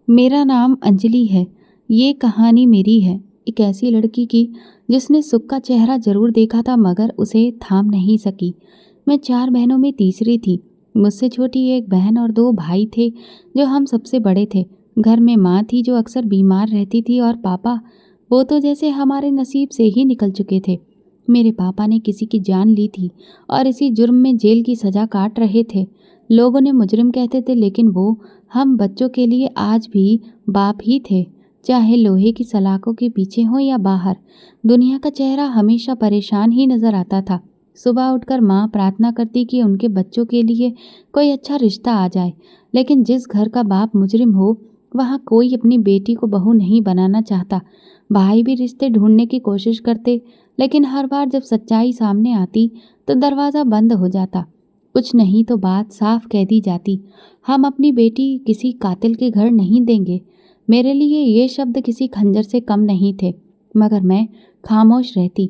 मेरा नाम अंजलि है। ये कहानी मेरी है, एक ऐसी लड़की की जिसने सुख का चेहरा ज़रूर देखा था मगर उसे थाम नहीं सकी। मैं 4 बहनों में तीसरी थी। मुझसे छोटी एक बहन और 2 भाई थे जो हम सबसे बड़े थे। घर में माँ थी जो अक्सर बीमार रहती थी और पापा, वो तो जैसे हमारे नसीब से ही निकल चुके थे। मेरे पापा ने किसी की जान ली थी और इसी जुर्म में जेल की सज़ा काट रहे थे। लोग उन्हें मुजरिम कहते थे लेकिन वो हम बच्चों के लिए आज भी बाप ही थे, चाहे लोहे की सलाखों के पीछे हों या बाहर। दुनिया का चेहरा हमेशा परेशान ही नजर आता था। सुबह उठकर माँ प्रार्थना करती कि उनके बच्चों के लिए कोई अच्छा रिश्ता आ जाए, लेकिन जिस घर का बाप मुजरिम हो, वहाँ कोई अपनी बेटी को बहू नहीं बनाना चाहता। भाई भी रिश्ते ढूंढने की कोशिश करते, लेकिन हर बार जब सच्चाई सामने आती तो दरवाज़ा बंद हो जाता। कुछ नहीं तो बात साफ कह दी जाती, हम अपनी बेटी किसी कातिल के घर नहीं देंगे। मेरे लिए ये शब्द किसी खंजर से कम नहीं थे, मगर मैं खामोश रहती।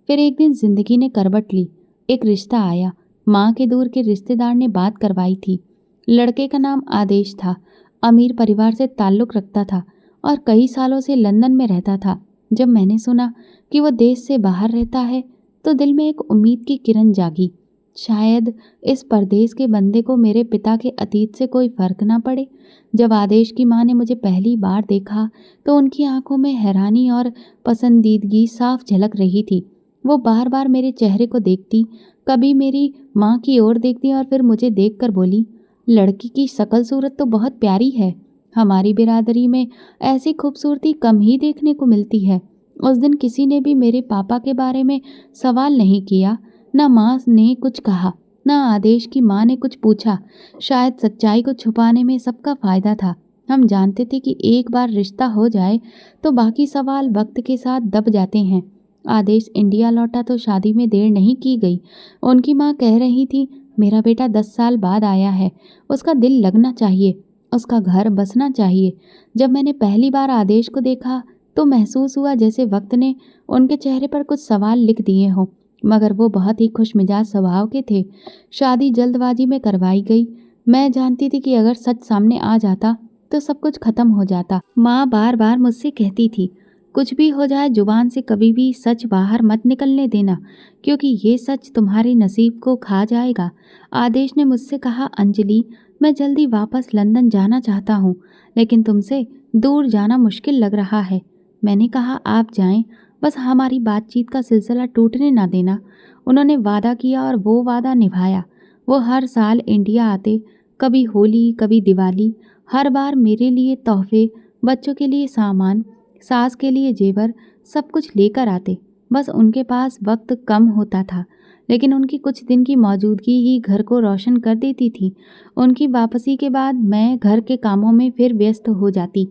फिर एक दिन जिंदगी ने करवट ली। एक रिश्ता आया। माँ के दूर के रिश्तेदार ने बात करवाई थी। लड़के का नाम आदेश था। अमीर परिवार से ताल्लुक़ रखता था और कई सालों से लंदन में रहता था। जब मैंने सुना कि वो देश से बाहर रहता है तो दिल में एक उम्मीद की किरण जागी। शायद इस परदेश के बंदे को मेरे पिता के अतीत से कोई फर्क ना पड़े। जब आदेश की माँ ने मुझे पहली बार देखा तो उनकी आंखों में हैरानी और पसंदीदगी साफ झलक रही थी। वो बार बार मेरे चेहरे को देखती, कभी मेरी माँ की ओर देखती और फिर मुझे देखकर बोली, लड़की की शक्ल सूरत तो बहुत प्यारी है। हमारी बिरादरी में ऐसी खूबसूरती कम ही देखने को मिलती है। उस दिन किसी ने भी मेरे पापा के बारे में सवाल नहीं किया। ना माँ ने कुछ कहा, ना आदेश की माँ ने कुछ पूछा। शायद सच्चाई को छुपाने में सबका फायदा था। हम जानते थे कि एक बार रिश्ता हो जाए तो बाकी सवाल वक्त के साथ दब जाते हैं। आदेश इंडिया लौटा तो शादी में देर नहीं की गई। उनकी माँ कह रही थी, मेरा बेटा 10 साल बाद आया है, उसका दिल लगना चाहिए, उसका घर बसना चाहिए। जब मैंने पहली बार आदेश को देखा तो महसूस हुआ जैसे वक्त ने उनके चेहरे पर कुछ सवाल लिख दिए हों, मगर वो बहुत ही खुशमिजाज स्वभाव के थे। शादी जल्दबाजी में करवाई गई। मैं जानती थी कि अगर सच सामने आ जाता तो सब कुछ खत्म हो जाता। माँ बार बार मुझसे कहती थी, कुछ भी हो जाए जुबान से कभी भी सच बाहर मत निकलने देना, क्योंकि ये सच तुम्हारे नसीब को खा जाएगा। आदेश ने मुझसे कहा, अंजलि, मैं जल्दी वापस लंदन जाना चाहता हूँ, लेकिन तुमसे दूर जाना मुश्किल लग रहा है। मैंने कहा, आप जाएं, बस हमारी बातचीत का सिलसिला टूटने ना देना। उन्होंने वादा किया और वो वादा निभाया। वो हर साल इंडिया आते, कभी होली कभी दिवाली। हर बार मेरे लिए तोहफे, बच्चों के लिए सामान, सास के लिए जेवर, सब कुछ लेकर आते। बस उनके पास वक्त कम होता था, लेकिन उनकी कुछ दिन की मौजूदगी ही घर को रोशन कर देती थी। उनकी वापसी के बाद मैं घर के कामों में फिर व्यस्त हो जाती।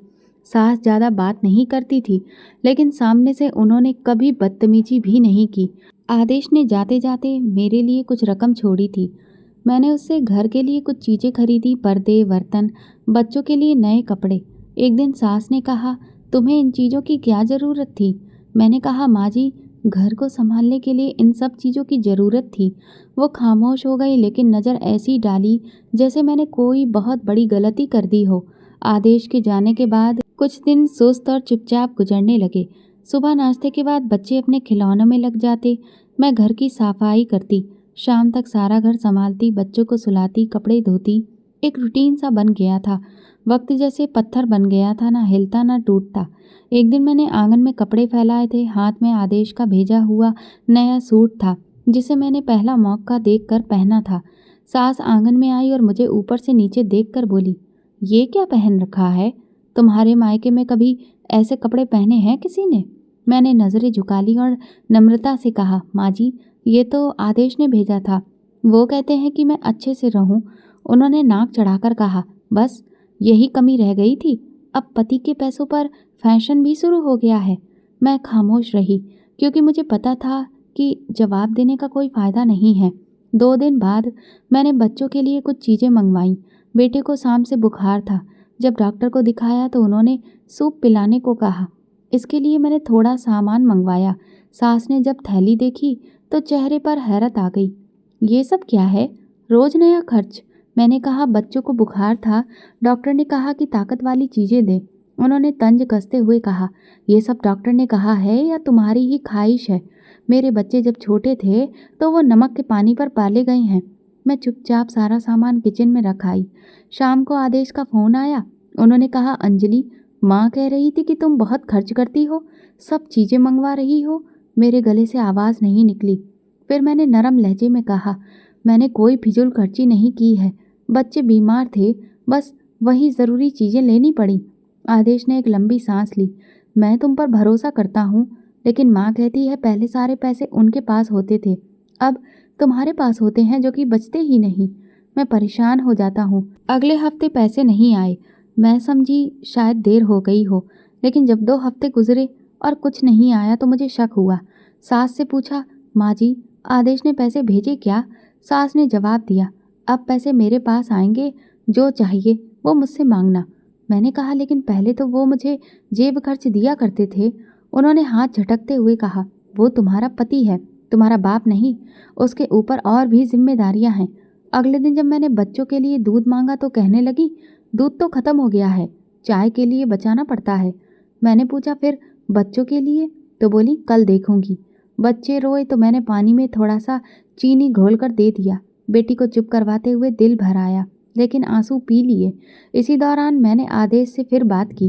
सास ज़्यादा बात नहीं करती थी, लेकिन सामने से उन्होंने कभी बदतमीजी भी नहीं की। आदेश ने जाते जाते मेरे लिए कुछ रकम छोड़ी थी। मैंने उससे घर के लिए कुछ चीज़ें खरीदी, पर्दे, बर्तन, बच्चों के लिए नए कपड़े। एक दिन सास ने कहा, तुम्हें इन चीज़ों की क्या ज़रूरत थी? मैंने कहा, माँ जी, घर को संभालने के लिए इन सब चीज़ों की ज़रूरत थी। वो खामोश हो गई, लेकिन नज़र ऐसी डाली जैसे मैंने कोई बहुत बड़ी गलती कर दी हो। आदेश के जाने के बाद कुछ दिन सुस्त और चुपचाप गुजरने लगे। सुबह नाश्ते के बाद बच्चे अपने खिलौनों में लग जाते, मैं घर की सफाई करती, शाम तक सारा घर संभालती, बच्चों को सुलाती, कपड़े धोती। एक रूटीन सा बन गया था। वक्त जैसे पत्थर बन गया था, ना हिलता ना टूटता। एक दिन मैंने आंगन में कपड़े फैलाए थे, हाथ में आदेश का भेजा हुआ नया सूट था जिसे मैंने पहला मौका देखकर पहना था। सास आंगन में आई और मुझे ऊपर से नीचे देखकर बोली, ये क्या पहन रखा है? तुम्हारे मायके में कभी ऐसे कपड़े पहने हैं किसी ने? मैंने नज़रें झुका ली और नम्रता से कहा, माँ जी, ये तो आदेश ने भेजा था। वो कहते हैं कि मैं अच्छे से रहूं। उन्होंने नाक चढ़ाकर कहा, बस यही कमी रह गई थी, अब पति के पैसों पर फैशन भी शुरू हो गया है। मैं खामोश रही, क्योंकि मुझे पता था कि जवाब देने का कोई फ़ायदा नहीं है। 2 दिन बाद मैंने बच्चों के लिए कुछ चीज़ें मंगवाईं। बेटे को शाम से बुखार था। जब डॉक्टर को दिखाया तो उन्होंने सूप पिलाने को कहा। इसके लिए मैंने थोड़ा सामान मंगवाया। सास ने जब थैली देखी तो चेहरे पर हैरत आ गई। ये सब क्या है? रोज नया खर्च। मैंने कहा, बच्चों को बुखार था, डॉक्टर ने कहा कि ताकत वाली चीज़ें दें। उन्होंने तंज कसते हुए कहा, ये सब डॉक्टर ने कहा है या तुम्हारी ही ख्वाहिश है? मेरे बच्चे जब छोटे थे तो वो नमक के पानी पर पाले गए हैं। मैं चुपचाप सारा सामान किचन में रख आई। शाम को आदेश का फ़ोन आया। उन्होंने कहा, अंजलि, माँ कह रही थी कि तुम बहुत खर्च करती हो, सब चीज़ें मंगवा रही हो। मेरे गले से आवाज़ नहीं निकली। फिर मैंने नरम लहजे में कहा, मैंने कोई फिजूल खर्ची नहीं की है। बच्चे बीमार थे, बस वही ज़रूरी चीज़ें लेनी पड़ी। आदेश ने एक लंबी सांस ली। मैं तुम पर भरोसा करता हूँ, लेकिन माँ कहती है पहले सारे पैसे उनके पास होते थे, अब तुम्हारे पास होते हैं जो कि बचते ही नहीं। मैं परेशान हो जाता हूँ। अगले हफ्ते पैसे नहीं आए। मैं समझी शायद देर हो गई हो, लेकिन जब 2 हफ्ते गुजरे और कुछ नहीं आया तो मुझे शक हुआ। सास से पूछा, माँ जी, आदेश ने पैसे भेजे क्या? सास ने जवाब दिया, अब पैसे मेरे पास आएंगे, जो चाहिए वो मुझसे मांगना। मैंने कहा, लेकिन पहले तो वो मुझे जेब खर्च दिया करते थे। उन्होंने हाथ झटकते हुए कहा, वो तुम्हारा पति है, तुम्हारा बाप नहीं। उसके ऊपर और भी जिम्मेदारियां हैं। अगले दिन जब मैंने बच्चों के लिए दूध मांगा तो कहने लगी, दूध तो खत्म हो गया है, चाय के लिए बचाना पड़ता है। मैंने पूछा, फिर बच्चों के लिए? तो बोली, कल देखूंगी। बच्चे रोए तो मैंने पानी में थोड़ा सा चीनी घोलकर दे दिया। बेटी को चुप करवाते हुए दिल भर आया, लेकिन आंसू पी लिए। इसी दौरान मैंने आदेश से फिर बात की।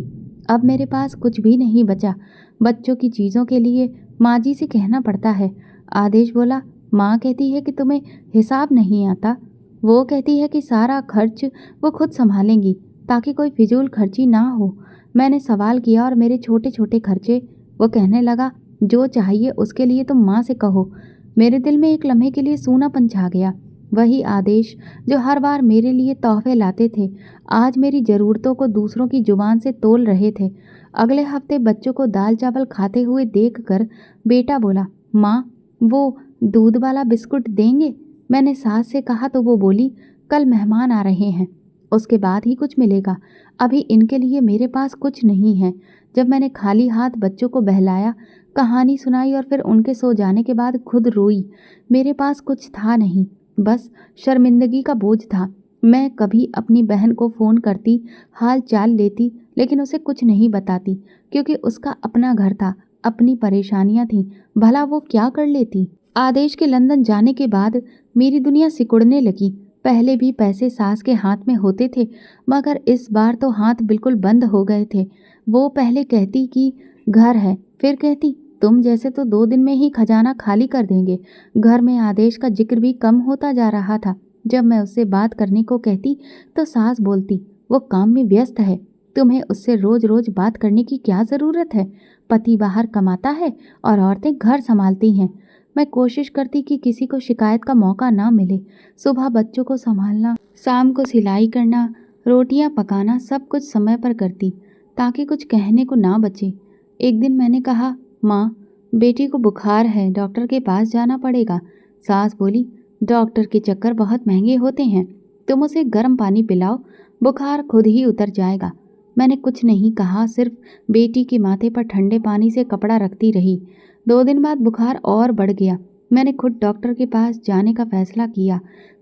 अब मेरे पास कुछ भी नहीं बचा। बच्चों की चीज़ों के लिए माँ जी से कहना पड़ता है। आदेश बोला, माँ कहती है कि तुम्हें हिसाब नहीं आता। वो कहती है कि सारा खर्च वो खुद संभालेंगी ताकि कोई फिजूल खर्ची ना हो। मैंने सवाल किया, और मेरे छोटे छोटे खर्चे? वो कहने लगा, जो चाहिए उसके लिए तुम माँ से कहो। मेरे दिल में एक लम्हे के लिए सूनापन छा गया। वही आदेश जो हर बार मेरे लिए तोहफे लाते थे, आज मेरी ज़रूरतों को दूसरों की जुबान से तोल रहे थे। अगले हफ्ते बच्चों को दाल चावल खाते हुए देखकर बेटा बोला, माँ, वो दूध वाला बिस्कुट देंगे? मैंने सास से कहा तो वो बोली, कल मेहमान आ रहे हैं, उसके बाद ही कुछ मिलेगा। अभी इनके लिए मेरे पास कुछ नहीं है। जब मैंने खाली हाथ बच्चों को बहलाया, कहानी सुनाई और फिर उनके सो जाने के बाद खुद रोई। मेरे पास कुछ था नहीं, बस शर्मिंदगी का बोझ था। मैं कभी अपनी बहन को फ़ोन करती, हाल चाल लेती, लेकिन उसे कुछ नहीं बताती, क्योंकि उसका अपना घर था, अपनी परेशानियां थीं। भला वो क्या कर लेती? आदेश के लंदन जाने के बाद मेरी दुनिया सिकुड़ने लगी। पहले भी पैसे सास के हाथ में होते थे, मगर इस बार तो हाथ बिल्कुल बंद हो गए थे। वो पहले कहती कि घर है, फिर कहती तुम जैसे तो 2 दिन में ही खजाना खाली कर देंगे। घर में आदेश का जिक्र भी कम होता जा रहा था। जब मैं उससे बात करने को कहती तो सास बोलती, वो काम में व्यस्त है, तुम्हें उससे रोज रोज बात करने की क्या ज़रूरत है? पति बाहर कमाता है और औरतें घर संभालती हैं। मैं कोशिश करती कि किसी को शिकायत का मौका ना मिले। सुबह बच्चों को संभालना, शाम को सिलाई करना, रोटियां पकाना, सब कुछ समय पर करती ताकि कुछ कहने को ना बचे। एक दिन मैंने कहा, माँ, बेटी को बुखार है, डॉक्टर के पास जाना पड़ेगा। सास बोली, डॉक्टर के चक्कर बहुत महंगे होते हैं, तुम उसे गर्म पानी पिलाओ, बुखार खुद ही उतर जाएगा। मैंने कुछ नहीं कहा, सिर्फ बेटी के माथे पर ठंडे पानी से कपड़ा रखती रही। 2 दिन बाद बुखार और बढ़ गया। मैंने खुद डॉक्टर के पास जाने का फैसला किया।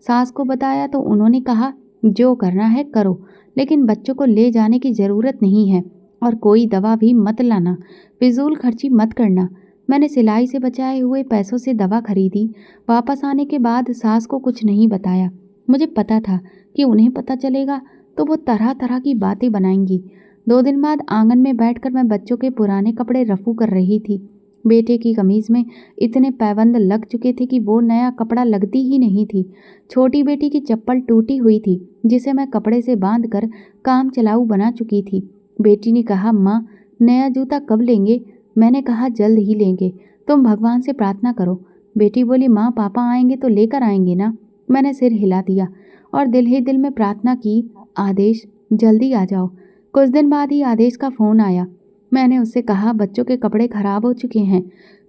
सास को बताया तो उन्होंने कहा, जो करना है करो, लेकिन बच्चों को ले जाने की ज़रूरत नहीं है, और कोई दवा भी मत लाना, फिजूल खर्ची मत करना। मैंने सिलाई से बचाए हुए पैसों से दवा खरीदी। वापस आने के बाद सास को कुछ नहीं बताया। मुझे पता था कि उन्हें पता चलेगा तो वो तरह तरह की बातें बनाएंगी। 2 दिन बाद आंगन में बैठकर मैं बच्चों के पुराने कपड़े रफू कर रही थी। बेटे की कमीज में इतने पैबंद लग चुके थे कि वो नया कपड़ा लगती ही नहीं थी। छोटी बेटी की चप्पल टूटी हुई थी, जिसे मैं कपड़े से बांधकर काम चलाऊ बना चुकी थी। बेटी ने कहा, माँ, नया जूता कब लेंगे? मैंने कहा, जल्द ही लेंगे, तुम भगवान से प्रार्थना करो। बेटी बोली, माँ, पापा आएंगे तो लेकर आएंगे ना? मैंने सिर हिला दिया और दिल ही दिल में प्रार्थना की, आदेश, जल्दी आ जाओ। कुछ दिन बाद ही आदेश का फ़ोन आया। मैंने उससे कहा, बच्चों के कपड़े खराब हो चुके हैं,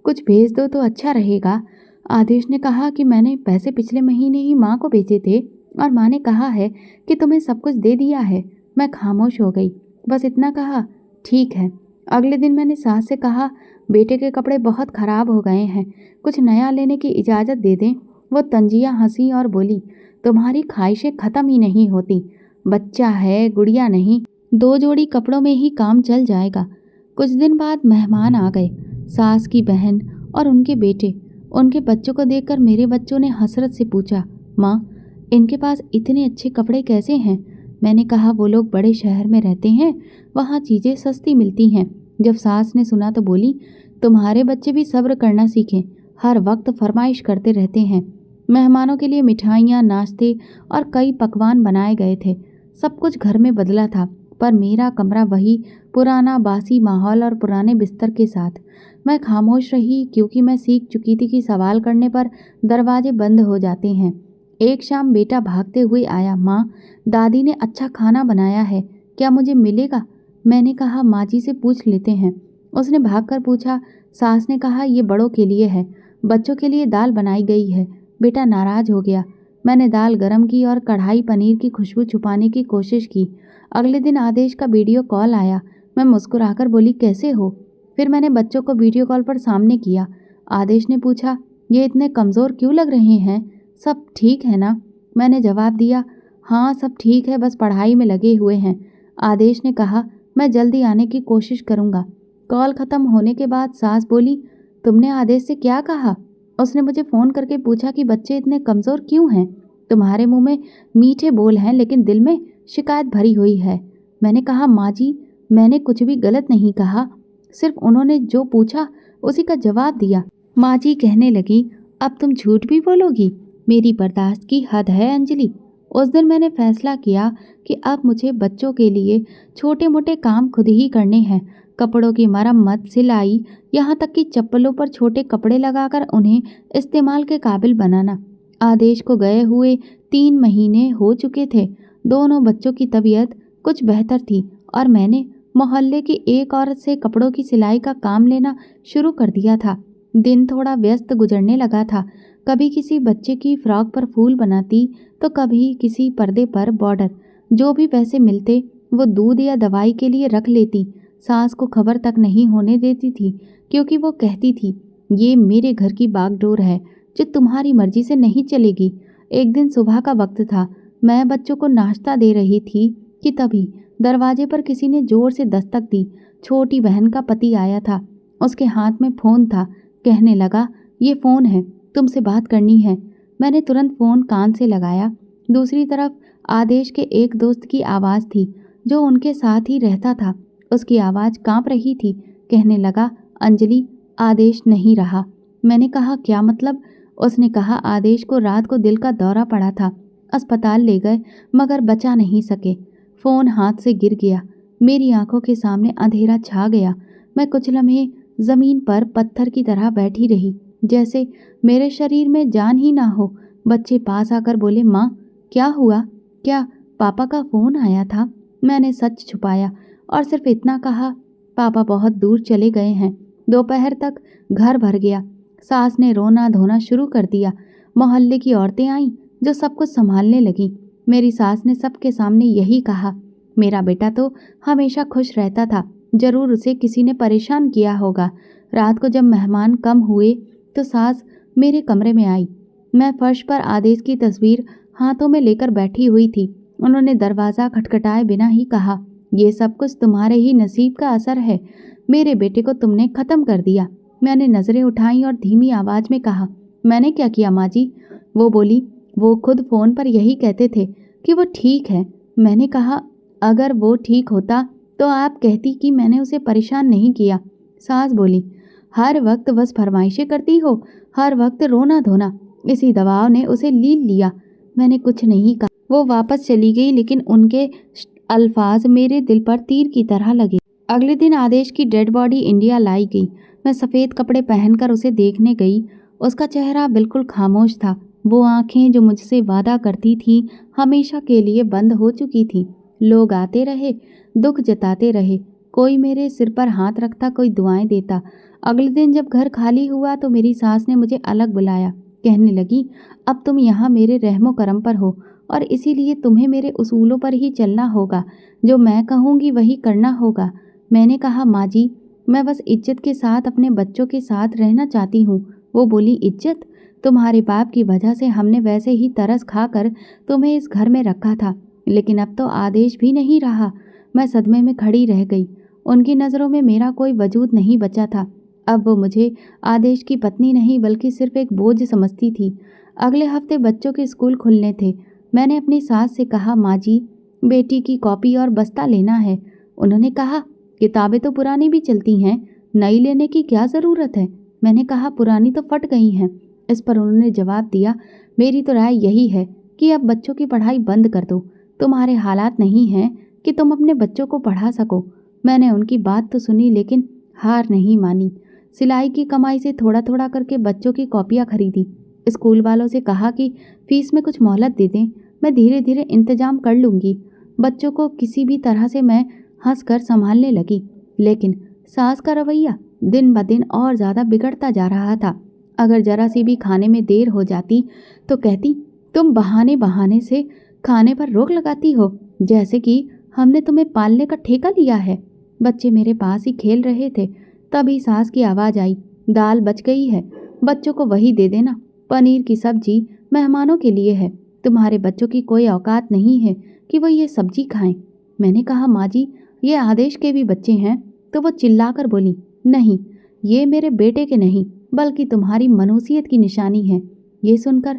कुछ भेज दो तो अच्छा रहेगा। आदेश ने कहा कि मैंने पैसे पिछले महीने ही माँ को भेजे थे और माँ ने कहा है कि तुम्हें सब कुछ दे दिया है। मैं खामोश हो गई, बस इतना कहा, ठीक है। अगले दिन मैंने सास से कहा, बेटे के कपड़े बहुत ख़राब हो गए हैं, कुछ नया लेने की इजाज़त दे दें। वो तंजिया हंसी और बोली, तुम्हारी ख्वाहिशें ख़त्म ही नहीं होती। बच्चा है, गुड़िया नहीं, 2 जोड़ी कपड़ों में ही काम चल जाएगा। कुछ दिन बाद मेहमान आ गए, सास की बहन और उनके बेटे। उनके बच्चों को देखकर मेरे बच्चों ने हसरत से पूछा, माँ, इनके पास इतने अच्छे कपड़े कैसे हैं? मैंने कहा, वो लोग बड़े शहर में रहते हैं, वहाँ चीज़ें सस्ती मिलती हैं। जब सास ने सुना तो बोली, तुम्हारे बच्चे भी सब्र करना सीखें, हर वक्त फरमाइश करते रहते हैं। मेहमानों के लिए मिठाइयाँ, नाश्ते और कई पकवान बनाए गए थे। सब कुछ घर में बदला था, पर मेरा कमरा वही पुराना बासी माहौल और पुराने बिस्तर के साथ। मैं खामोश रही, क्योंकि मैं सीख चुकी थी कि सवाल करने पर दरवाजे बंद हो जाते हैं। एक शाम बेटा भागते हुए आया, माँ, दादी ने अच्छा खाना बनाया है, क्या मुझे मिलेगा? मैंने कहा, माँ जी से पूछ लेते हैं। उसने भागकर पूछा। सास ने कहा, ये बड़ों के लिए है, बच्चों के लिए दाल बनाई गई है। बेटा नाराज हो गया। मैंने दाल गरम की और कढ़ाई पनीर की खुशबू छुपाने की कोशिश की। अगले दिन आदेश का वीडियो कॉल आया। मैं मुस्कुराकर बोली, कैसे हो? फिर मैंने बच्चों को वीडियो कॉल पर सामने किया। आदेश ने पूछा, ये इतने कमज़ोर क्यों लग रहे हैं? सब ठीक है ना? मैंने जवाब दिया, हाँ सब ठीक है, बस पढ़ाई में लगे हुए हैं। आदेश ने कहा, मैं जल्दी आने की कोशिश करूँगा। कॉल ख़त्म होने के बाद सास बोली, तुमने आदेश से क्या कहा? उसने मुझे फ़ोन करके पूछा कि बच्चे इतने कमज़ोर क्यों हैं? तुम्हारे मुंह में मीठे बोल हैं, लेकिन दिल में शिकायत भरी हुई है। मैंने कहा, माँ जी, मैंने कुछ भी गलत नहीं कहा, सिर्फ उन्होंने जो पूछा उसी का जवाब दिया। माँ जी कहने लगी, अब तुम झूठ भी बोलोगी? मेरी बर्दाश्त की हद है अंजलि। उस दिन मैंने फैसला किया कि अब मुझे बच्चों के लिए छोटे मोटे काम खुद ही करने हैं। कपड़ों की मरम्मत, सिलाई, यहाँ तक कि चप्पलों पर छोटे कपड़े लगाकर उन्हें इस्तेमाल के काबिल बनाना। आदेश को गए हुए 3 महीने हो चुके थे। दोनों बच्चों की तबीयत कुछ बेहतर थी और मैंने मोहल्ले की एक औरत से कपड़ों की सिलाई का काम लेना शुरू कर दिया था। दिन थोड़ा व्यस्त गुजरने लगा था। कभी किसी बच्चे की फ्रॉक पर फूल बनाती तो कभी किसी पर्दे पर बॉर्डर। जो भी पैसे मिलते वो दूध या दवाई के लिए रख लेती। सास को खबर तक नहीं होने देती थी, क्योंकि वो कहती थी, ये मेरे घर की बागडोर है जो तुम्हारी मर्जी से नहीं चलेगी। एक दिन सुबह का वक्त था, मैं बच्चों को नाश्ता दे रही थी कि तभी दरवाजे पर किसी ने जोर से दस्तक दी। छोटी बहन का पति आया था, उसके हाथ में फ़ोन था। कहने लगा, ये फ़ोन है, तुमसे बात करनी है। मैंने तुरंत फ़ोन कान से लगाया। दूसरी तरफ आदेश के एक दोस्त की आवाज़ थी, जो उनके साथ ही रहता था। उसकी आवाज़ कांप रही थी। कहने लगा, अंजलि, आदेश नहीं रहा। मैंने कहा, क्या मतलब? उसने कहा, आदेश को रात को दिल का दौरा पड़ा था, अस्पताल ले गए मगर बचा नहीं सके। फ़ोन हाथ से गिर गया। मेरी आंखों के सामने अंधेरा छा गया। मैं कुछ लम्हे ज़मीन पर पत्थर की तरह बैठी रही, जैसे मेरे शरीर में जान ही ना हो। बच्चे पास आकर बोले, माँ, क्या हुआ? क्या पापा का फ़ोन आया था? मैंने सच छुपाया और सिर्फ इतना कहा, पापा बहुत दूर चले गए हैं। दोपहर तक घर भर गया। सास ने रोना धोना शुरू कर दिया। मोहल्ले की औरतें आईं, जो सब कुछ संभालने लगीं। मेरी सास ने सबके सामने यही कहा, मेरा बेटा तो हमेशा खुश रहता था, जरूर उसे किसी ने परेशान किया होगा। रात को जब मेहमान कम हुए तो सास मेरे कमरे में आई। मैं फर्श पर आदेश की तस्वीर हाथों में लेकर बैठी हुई थी। उन्होंने दरवाज़ा खटखटाए बिना ही कहा, ये सब कुछ तुम्हारे ही नसीब का असर है, मेरे बेटे को तुमने ख़त्म कर दिया। मैंने नज़रें उठाई और धीमी आवाज़ में कहा, मैंने क्या किया माँ जी? वो बोली, वो खुद फ़ोन पर यही कहते थे कि वो ठीक है। मैंने कहा, अगर वो ठीक होता तो आप कहती कि मैंने उसे परेशान नहीं किया। सास बोली, हर वक्त बस फरमाइशें करती हो, हर वक्त रोना धोना, इसी दबाव ने उसे लील लिया। मैंने कुछ नहीं कहा। वो वापस चली गई, लेकिन उनके अल्फाज मेरे दिल पर तीर की तरह लगे। अगले दिन आदेश की डेड बॉडी इंडिया लाई गई। मैं सफ़ेद कपड़े पहनकर उसे देखने गई। उसका चेहरा बिल्कुल खामोश था। वो आंखें जो मुझसे वादा करती थीं, हमेशा के लिए बंद हो चुकी थीं। लोग आते रहे, दुख जताते रहे, कोई मेरे सिर पर हाथ रखता, कोई दुआएं देता। अगले दिन जब घर खाली हुआ तो मेरी सास ने मुझे अलग बुलाया। कहने लगी, अब तुम यहाँ मेरे रहमो करम पर हो और इसीलिए तुम्हें मेरे उसूलों पर ही चलना होगा। जो मैं कहूँगी वही करना होगा। मैंने कहा, माँ जी, मैं बस इज्जत के साथ अपने बच्चों के साथ रहना चाहती हूँ। वो बोली, इज्जत? तुम्हारे बाप की वजह से हमने वैसे ही तरस खाकर तुम्हें इस घर में रखा था, लेकिन अब तो आदेश भी नहीं रहा। मैं सदमे में खड़ी रह गई। उनकी नज़रों में मेरा कोई वजूद नहीं बचा था। अब वो मुझे आदेश की पत्नी नहीं बल्कि सिर्फ एक बोझ समझती थी। अगले हफ्ते बच्चों के स्कूल खुलने थे। मैंने अपनी सास से कहा, माँ जी, बेटी की कॉपी और बस्ता लेना है। उन्होंने कहा, किताबें तो पुरानी भी चलती हैं, नई लेने की क्या ज़रूरत है। मैंने कहा, पुरानी तो फट गई हैं। इस पर उन्होंने जवाब दिया, मेरी तो राय यही है कि अब बच्चों की पढ़ाई बंद कर दो। तुम्हारे हालात नहीं हैं कि तुम अपने बच्चों को पढ़ा सको। मैंने उनकी बात तो सुनी लेकिन हार नहीं मानी। सिलाई की कमाई से थोड़ा थोड़ा करके बच्चों की कॉपियाँ खरीदी। स्कूल वालों से कहा कि फीस में कुछ मोहलत दे दें, मैं धीरे धीरे इंतजाम कर लूँगी। बच्चों को किसी भी तरह से मैं हंसकर संभालने लगी, लेकिन सास का रवैया दिन ब दिन और ज़्यादा बिगड़ता जा रहा था। अगर जरा सी भी खाने में देर हो जाती तो कहती, तुम बहाने बहाने से खाने पर रोक लगाती हो, जैसे कि हमने तुम्हें पालने का ठेका लिया है। बच्चे मेरे पास ही खेल रहे थे, तभी सास की आवाज़ आई, दाल बच गई है, बच्चों को वही दे देना। पनीर की सब्जी मेहमानों के लिए है, तुम्हारे बच्चों की कोई औकात नहीं है कि वो ये सब्जी खाएं। मैंने कहा, माँ जी, ये आदेश के भी बच्चे हैं। तो वो चिल्लाकर बोली, नहीं, ये मेरे बेटे के नहीं बल्कि तुम्हारी मनुसियत की निशानी है। ये सुनकर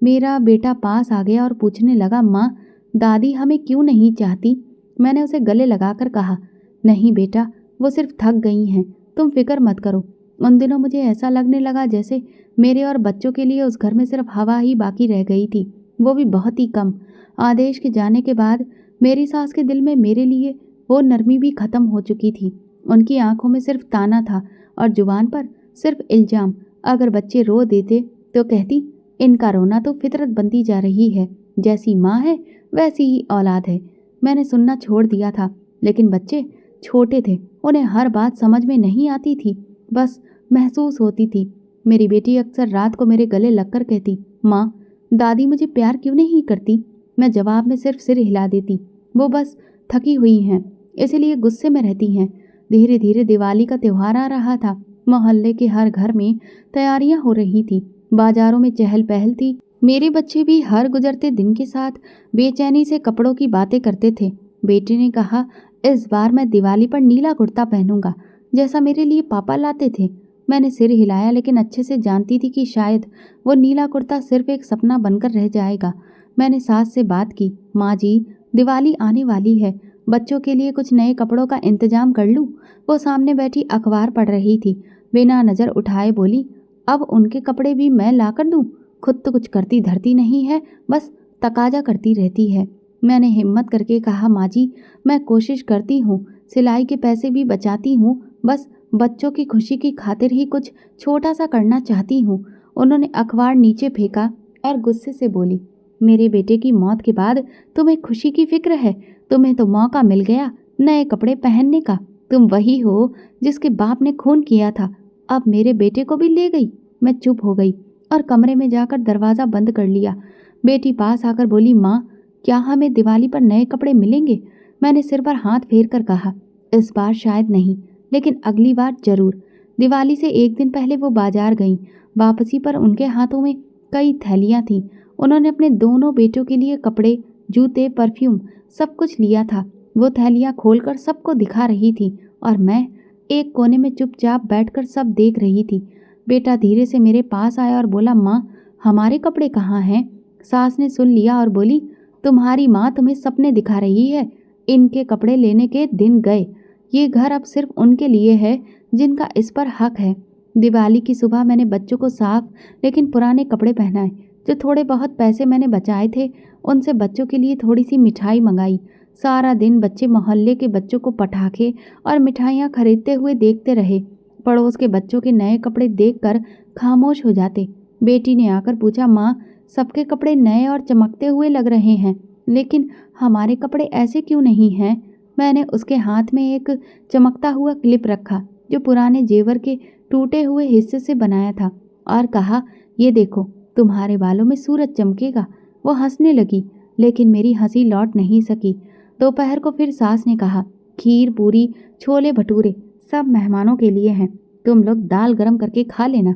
मेरा बेटा पास आ गया और पूछने लगा, माँ, दादी हमें क्यों नहीं चाहती। मैंने उसे गले लगाकर कहा, नहीं बेटा, वो सिर्फ थक गई हैं, तुम फिक्र मत करो। उन दिनों मुझे ऐसा लगने लगा जैसे मेरे और बच्चों के लिए उस घर में सिर्फ हवा ही बाकी रह गई थी, वो भी बहुत ही कम। आदेश के जाने के बाद मेरी सास के दिल में मेरे लिए वो नरमी भी खत्म हो चुकी थी। उनकी आंखों में सिर्फ ताना था और जुबान पर सिर्फ इल्जाम। अगर बच्चे रो देते तो कहती, इनका रोना तो फितरत बनती जा रही है, जैसी माँ है वैसी ही औलाद है। मैंने सुनना छोड़ दिया था, लेकिन बच्चे छोटे थे, उन्हें हर बात समझ में नहीं आती थी, बस महसूस होती थी। मेरी बेटी अक्सर रात को मेरे गले लगकर कहती, माँ, दादी मुझे प्यार क्यों नहीं करती। मैं जवाब में सिर्फ सिर हिला देती, वो बस थकी हुई हैं, इसलिए गुस्से में रहती हैं। धीरे धीरे दिवाली का त्यौहार आ रहा था। मोहल्ले के हर घर में तैयारियां हो रही थी, बाजारों में चहल पहल थी। मेरे बच्चे भी हर गुजरते दिन के साथ बेचैनी से कपड़ों की बातें करते थे। बेटे ने कहा, इस बार मैं दिवाली पर नीला कुर्ता पहनूंगा, जैसा मेरे लिए पापा लाते थे। मैंने सिर हिलाया, लेकिन अच्छे से जानती थी कि शायद वो नीला कुर्ता सिर्फ एक सपना बनकर रह जाएगा। मैंने सास से बात की, माँ जी, दिवाली आने वाली है, बच्चों के लिए कुछ नए कपड़ों का इंतजाम कर लूँ। वो सामने बैठी अखबार पढ़ रही थी, बिना नज़र उठाए बोली, अब उनके कपड़े भी मैं ला कर दूँ। खुद तो कुछ करती धरती नहीं है, बस तकाजा करती रहती है। मैंने हिम्मत करके कहा, माँ जी, मैं कोशिश करती हूँ, सिलाई के पैसे भी बचाती हूँ, बस बच्चों की खुशी की खातिर ही कुछ छोटा सा करना चाहती हूँ। उन्होंने अखबार नीचे फेंका और गुस्से से बोली, मेरे बेटे की मौत के बाद तुम्हें खुशी की फिक्र है। तुम्हें तो मौका मिल गया नए कपड़े पहनने का। तुम वही हो जिसके बाप ने खून किया था, अब मेरे बेटे को भी ले गई। मैं चुप हो गई और कमरे में जाकर दरवाज़ा बंद कर लिया। बेटी पास आकर बोली, माँ, क्या हमें दिवाली पर नए कपड़े मिलेंगे। मैंने सिर पर हाथ फेर कर कहा, इस बार शायद नहीं, लेकिन अगली बार जरूर। दिवाली से एक दिन पहले वो बाजार गईं। वापसी पर उनके हाथों में कई थैलियाँ थीं। उन्होंने अपने दोनों बेटों के लिए कपड़े, जूते, परफ्यूम सब कुछ लिया था। वो थैलियाँ खोलकर सबको दिखा रही थी और मैं एक कोने में चुपचाप बैठकर सब देख रही थी। बेटा धीरे से मेरे पास आया और बोला, माँ, हमारे कपड़े कहाँ हैं। सास ने सुन लिया और बोली, तुम्हारी माँ तुम्हें सपने दिखा रही है, इनके कपड़े लेने के दिन गए। ये घर अब सिर्फ उनके लिए है जिनका इस पर हक है। दिवाली की सुबह मैंने बच्चों को साफ लेकिन पुराने कपड़े पहनाए। जो थोड़े बहुत पैसे मैंने बचाए थे उनसे बच्चों के लिए थोड़ी सी मिठाई मंगाई। सारा दिन बच्चे मोहल्ले के बच्चों को पटाखे और मिठाइयाँ खरीदते हुए देखते रहे। पड़ोस के बच्चों के नए कपड़े देखकर खामोश हो जाते। बेटी ने आकर पूछा, माँ, सबके कपड़े नए और चमकते हुए लग रहे हैं, लेकिन हमारे कपड़े ऐसे क्यों नहीं हैं। मैंने उसके हाथ में एक चमकता हुआ क्लिप रखा जो पुराने जेवर के टूटे हुए हिस्से से बनाया था और कहा, ये देखो, तुम्हारे बालों में सूरज चमकेगा। वो हंसने लगी, लेकिन मेरी हंसी लौट नहीं सकी। दोपहर को फिर सास ने कहा, खीर, पूरी, छोले भटूरे सब मेहमानों के लिए हैं, तुम लोग दाल गरम करके खा लेना।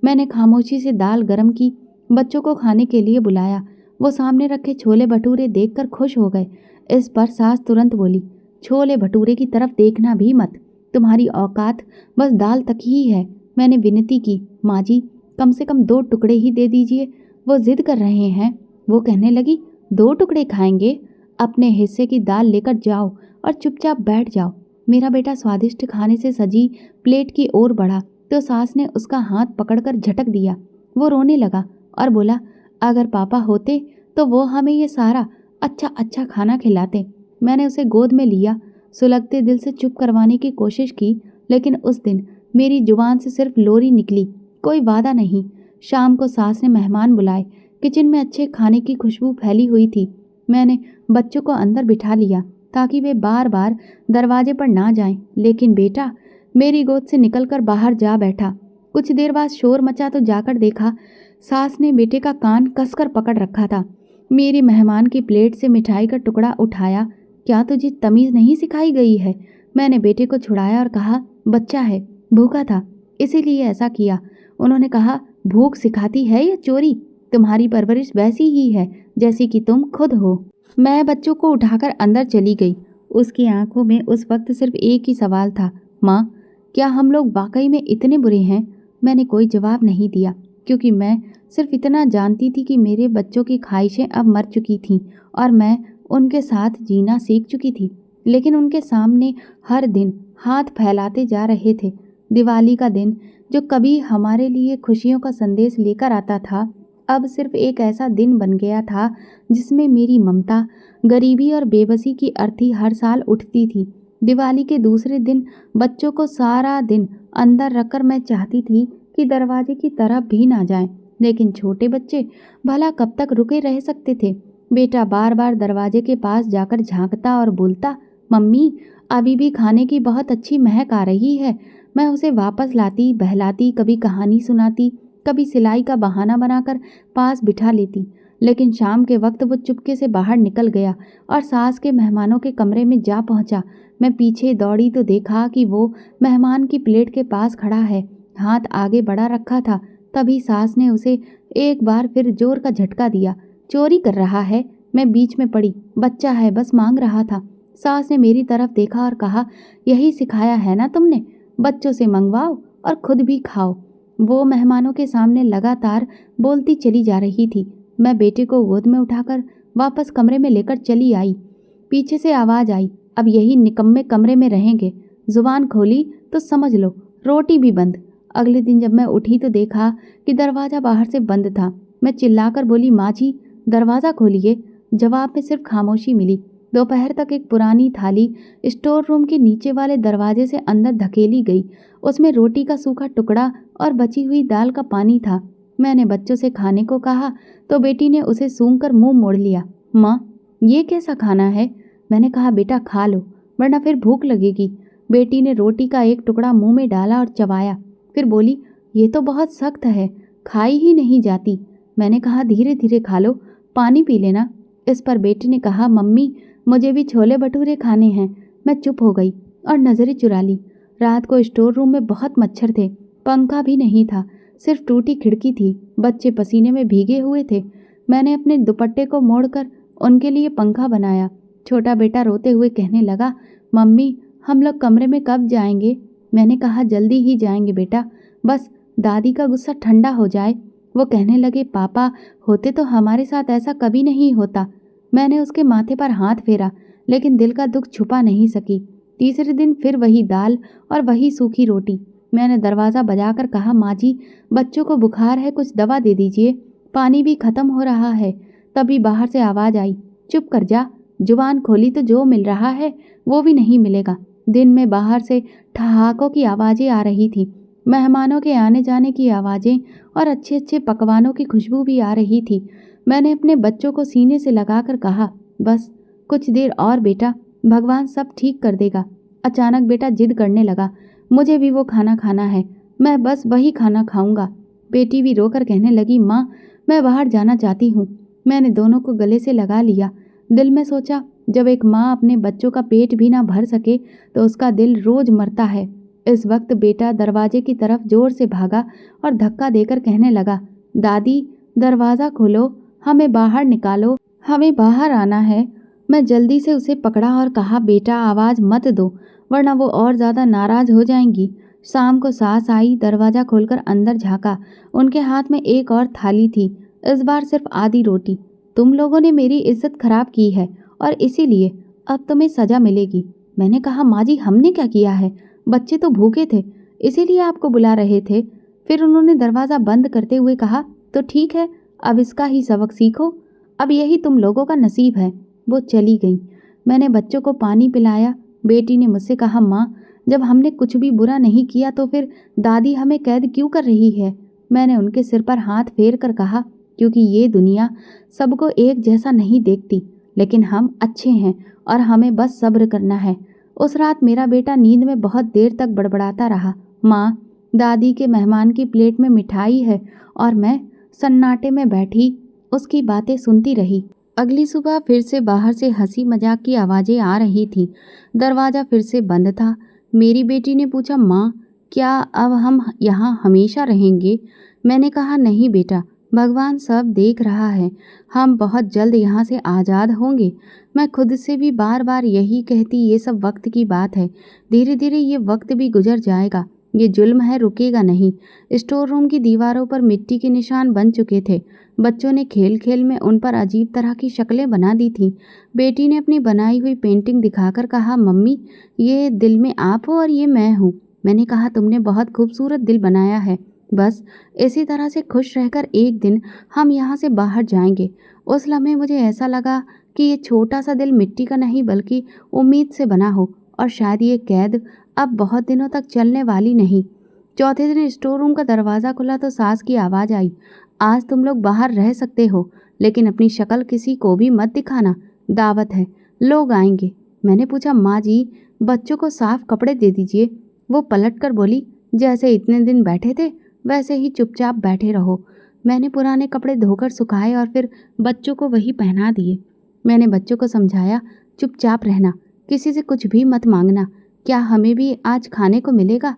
मैंने खामोशी से दाल गरम की, बच्चों को खाने के लिए बुलाया। वो सामने रखे छोले भटूरे देखकर खुश हो गए। इस पर सास तुरंत बोली, छोले भटूरे की तरफ देखना भी मत, तुम्हारी औकात बस दाल तक ही है। मैंने विनती की, माँ जी कम से कम 2 टुकड़े ही दे दीजिए, वो जिद कर रहे हैं। वो कहने लगी, 2 टुकड़े खाएंगे? अपने हिस्से की दाल लेकर जाओ और चुपचाप बैठ जाओ। मेरा बेटा स्वादिष्ट खाने से सजी प्लेट की ओर बढ़ा तो सास ने उसका हाथ पकड़कर झटक दिया। वो रोने लगा और बोला, अगर पापा होते तो वो हमें ये सारा अच्छा अच्छा खाना खिलाते। मैंने उसे गोद में लिया, सुलगते दिल से चुप करवाने की कोशिश की, लेकिन उस दिन मेरी जुबान से सिर्फ लोरी निकली, कोई वादा नहीं। शाम को सास ने मेहमान बुलाए। किचन में अच्छे खाने की खुशबू फैली हुई थी। मैंने बच्चों को अंदर बिठा लिया ताकि वे बार बार दरवाजे पर ना जाएं, लेकिन बेटा मेरी गोद से निकलकर बाहर जा बैठा। कुछ देर बाद शोर मचा तो जाकर देखा, सास ने बेटे का कान कसकर पकड़ रखा था। मेरी मेहमान की प्लेट से मिठाई का टुकड़ा उठाया। क्या तुझे तमीज़ नहीं सिखाई गई है? मैंने बेटे को छुड़ाया और कहा, बच्चा है, भूखा था, इसीलिए ऐसा किया। उन्होंने कहा, भूख सिखाती है या चोरी? तुम्हारी परवरिश वैसी ही है जैसी कि तुम खुद हो। मैं बच्चों को उठाकर अंदर चली गई। उसकी आंखों में उस वक्त सिर्फ एक ही सवाल था, माँ क्या हम लोग वाकई में इतने बुरे हैं? मैंने कोई जवाब नहीं दिया, क्योंकि मैं सिर्फ इतना जानती थी कि मेरे बच्चों की ख्वाहिशें अब मर चुकी थीं और मैं उनके साथ जीना सीख चुकी थी। लेकिन उनके सामने हर दिन हाथ फैलाते जा रहे थे। दिवाली का दिन जो कभी हमारे लिए खुशियों का संदेश लेकर आता था, अब सिर्फ एक ऐसा दिन बन गया था जिसमें मेरी ममता, गरीबी और बेबसी की अर्थी हर साल उठती थी। दिवाली के दूसरे दिन बच्चों को सारा दिन अंदर रखकर मैं चाहती थी कि दरवाजे की तरफ भी ना जाएं, लेकिन छोटे बच्चे भला कब तक रुके रह सकते थे। बेटा बार बार दरवाजे के पास जाकर झांकता और बोलता, मम्मी अभी भी खाने की बहुत अच्छी महक आ रही है। मैं उसे वापस लाती, बहलाती, कभी कहानी सुनाती, कभी सिलाई का बहाना बनाकर पास बिठा लेती। लेकिन शाम के वक्त वो चुपके से बाहर निकल गया और सास के मेहमानों के कमरे में जा पहुंचा। मैं पीछे दौड़ी तो देखा कि वो मेहमान की प्लेट के पास खड़ा है, हाथ आगे बढ़ा रखा था। तभी सास ने उसे एक बार फिर जोर का झटका दिया। चोरी कर रहा है? मैं बीच में पड़ी, बच्चा है, बस मांग रहा था। सास ने मेरी तरफ देखा और कहा, यही सिखाया है ना तुमने, बच्चों से मंगवाओ और खुद भी खाओ। वो मेहमानों के सामने लगातार बोलती चली जा रही थी। मैं बेटे को गोद में उठाकर वापस कमरे में लेकर चली आई। पीछे से आवाज़ आई, अब यही निकम्मे कमरे में रहेंगे। जुबान खोली तो समझ लो रोटी भी बंद। अगले दिन जब मैं उठी तो देखा कि दरवाज़ा बाहर से बंद था। मैं चिल्लाकर बोली, माँ जी दरवाज़ा खोलिए। जवाब में सिर्फ खामोशी मिली। दोपहर तक एक पुरानी थाली स्टोर रूम के नीचे वाले दरवाजे से अंदर धकेली गई। उसमें रोटी का सूखा टुकड़ा और बची हुई दाल का पानी था। मैंने बच्चों से खाने को कहा तो बेटी ने उसे सूंघकर मुंह मोड़ लिया। माँ ये कैसा खाना है? मैंने कहा, बेटा खा लो वरना फिर भूख लगेगी। बेटी ने रोटी का एक टुकड़ा मुंह में डाला और चबाया, फिर बोली, ये तो बहुत सख्त है, खाई ही नहीं जाती। मैंने कहा, धीरे धीरे खा लो, पानी पी लेना। इस पर बेटी ने कहा, मम्मी मुझे भी छोले भटूरे खाने हैं। मैं चुप हो गई और नज़रें चुरा ली। रात को स्टोर रूम में बहुत मच्छर थे, पंखा भी नहीं था, सिर्फ टूटी खिड़की थी। बच्चे पसीने में भीगे हुए थे। मैंने अपने दुपट्टे को मोड़कर उनके लिए पंखा बनाया। छोटा बेटा रोते हुए कहने लगा, मम्मी हम लोग कमरे में कब जाएंगे? मैंने कहा, जल्दी ही जाएंगे बेटा, बस दादी का गुस्सा ठंडा हो जाए। वो कहने लगे, पापा होते तो हमारे साथ ऐसा कभी नहीं होता। मैंने उसके माथे पर हाथ फेरा, लेकिन दिल का दुख छुपा नहीं सकी। तीसरे दिन फिर वही दाल और वही सूखी रोटी। मैंने दरवाज़ा बजाकर कहा, माँ जी बच्चों को बुखार है, कुछ दवा दे दीजिए, पानी भी ख़त्म हो रहा है। तभी बाहर से आवाज़ आई, चुप कर जा, जुबान खोली तो जो मिल रहा है वो भी नहीं मिलेगा। दिन में बाहर से ठहाकों की आवाज़ें आ रही थी, मेहमानों के आने जाने की आवाज़ें और अच्छे अच्छे पकवानों की खुशबू भी आ रही थी। मैंने अपने बच्चों को सीने से लगाकर कहा, बस कुछ देर और बेटा, भगवान सब ठीक कर देगा। अचानक बेटा जिद करने लगा, मुझे भी वो खाना खाना है, मैं बस वही खाना खाऊंगा। बेटी भी रोकर कहने लगी, माँ मैं बाहर जाना चाहती हूँ। मैंने दोनों को गले से लगा लिया। दिल में सोचा, जब एक माँ अपने बच्चों का पेट भी ना भर सके तो उसका दिल रोज मरता है। इस वक्त बेटा दरवाजे की तरफ जोर से भागा और धक्का देकर कहने लगा, दादी दरवाज़ा खोलो, हमें बाहर निकालो, हमें बाहर आना है। मैं जल्दी से उसे पकड़ा और कहा, बेटा आवाज़ मत दो वरना वो और ज़्यादा नाराज़ हो जाएंगी। शाम को सास आई, दरवाज़ा खोलकर अंदर झाँका। उनके हाथ में एक और थाली थी, इस बार सिर्फ आधी रोटी। तुम लोगों ने मेरी इज्जत खराब की है और इसीलिए अब तुम्हें सज़ा मिलेगी। मैंने कहा, माँ जी हमने क्या किया है, बच्चे तो भूखे थे इसीलिए आपको बुला रहे थे। फिर उन्होंने दरवाज़ा बंद करते हुए कहा, तो ठीक है अब इसका ही सबक सीखो, अब यही तुम लोगों का नसीब है। वो चली गई। मैंने बच्चों को पानी पिलाया। बेटी ने मुझसे कहा, माँ जब हमने कुछ भी बुरा नहीं किया तो फिर दादी हमें कैद क्यों कर रही है। मैंने उनके सिर पर हाथ फेर कर कहा, क्योंकि ये दुनिया सबको एक जैसा नहीं देखती, लेकिन हम अच्छे हैं और हमें बस सब्र करना है। उस रात मेरा बेटा नींद में बहुत देर तक बड़बड़ाता रहा, माँ दादी के मेहमान की प्लेट में मिठाई है, और मैं सन्नाटे में बैठी उसकी बातें सुनती रही। अगली सुबह फिर से बाहर से हंसी मजाक की आवाज़ें आ रही थीं। दरवाज़ा फिर से बंद था। मेरी बेटी ने पूछा, माँ क्या अब हम यहाँ हमेशा रहेंगे। मैंने कहा, नहीं बेटा, भगवान सब देख रहा है, हम बहुत जल्द यहाँ से आज़ाद होंगे। मैं खुद से भी बार बार यही कहती, ये सब वक्त की बात है, धीरे धीरे ये वक्त भी गुजर जाएगा, ये जुल्म है रुकेगा नहीं। स्टोर रूम की दीवारों पर मिट्टी के निशान बन चुके थे। बच्चों ने खेल खेल में उन पर अजीब तरह की शक्लें बना दी थीं। बेटी ने अपनी बनाई हुई पेंटिंग दिखाकर कहा, मम्मी ये दिल में आप हो और ये मैं हूँ। मैंने कहा, तुमने बहुत खूबसूरत दिल बनाया है, बस इसी तरह से खुश रहकर एक दिन हम यहाँ से बाहर जाएंगे। उस लम्हे मुझे ऐसा लगा कि ये छोटा सा दिल मिट्टी का नहीं बल्कि उम्मीद से बना हो, और शायद ये कैद अब बहुत दिनों तक चलने वाली नहीं। चौथे दिन स्टोर रूम का दरवाज़ा खुला तो सास की आवाज़ आई, आज तुम लोग बाहर रह सकते हो, लेकिन अपनी शक्ल किसी को भी मत दिखाना, दावत है, लोग आएंगे। मैंने पूछा, माँ जी बच्चों को साफ कपड़े दे दीजिए। वो पलट कर बोली, जैसे इतने दिन बैठे थे वैसे ही चुपचाप बैठे रहो। मैंने पुराने कपड़े धोकर सुखाए और फिर बच्चों को वही पहना दिए। मैंने बच्चों को समझाया, चुपचाप रहना, किसी से कुछ भी मत मांगना, क्या हमें भी आज खाने को मिलेगा।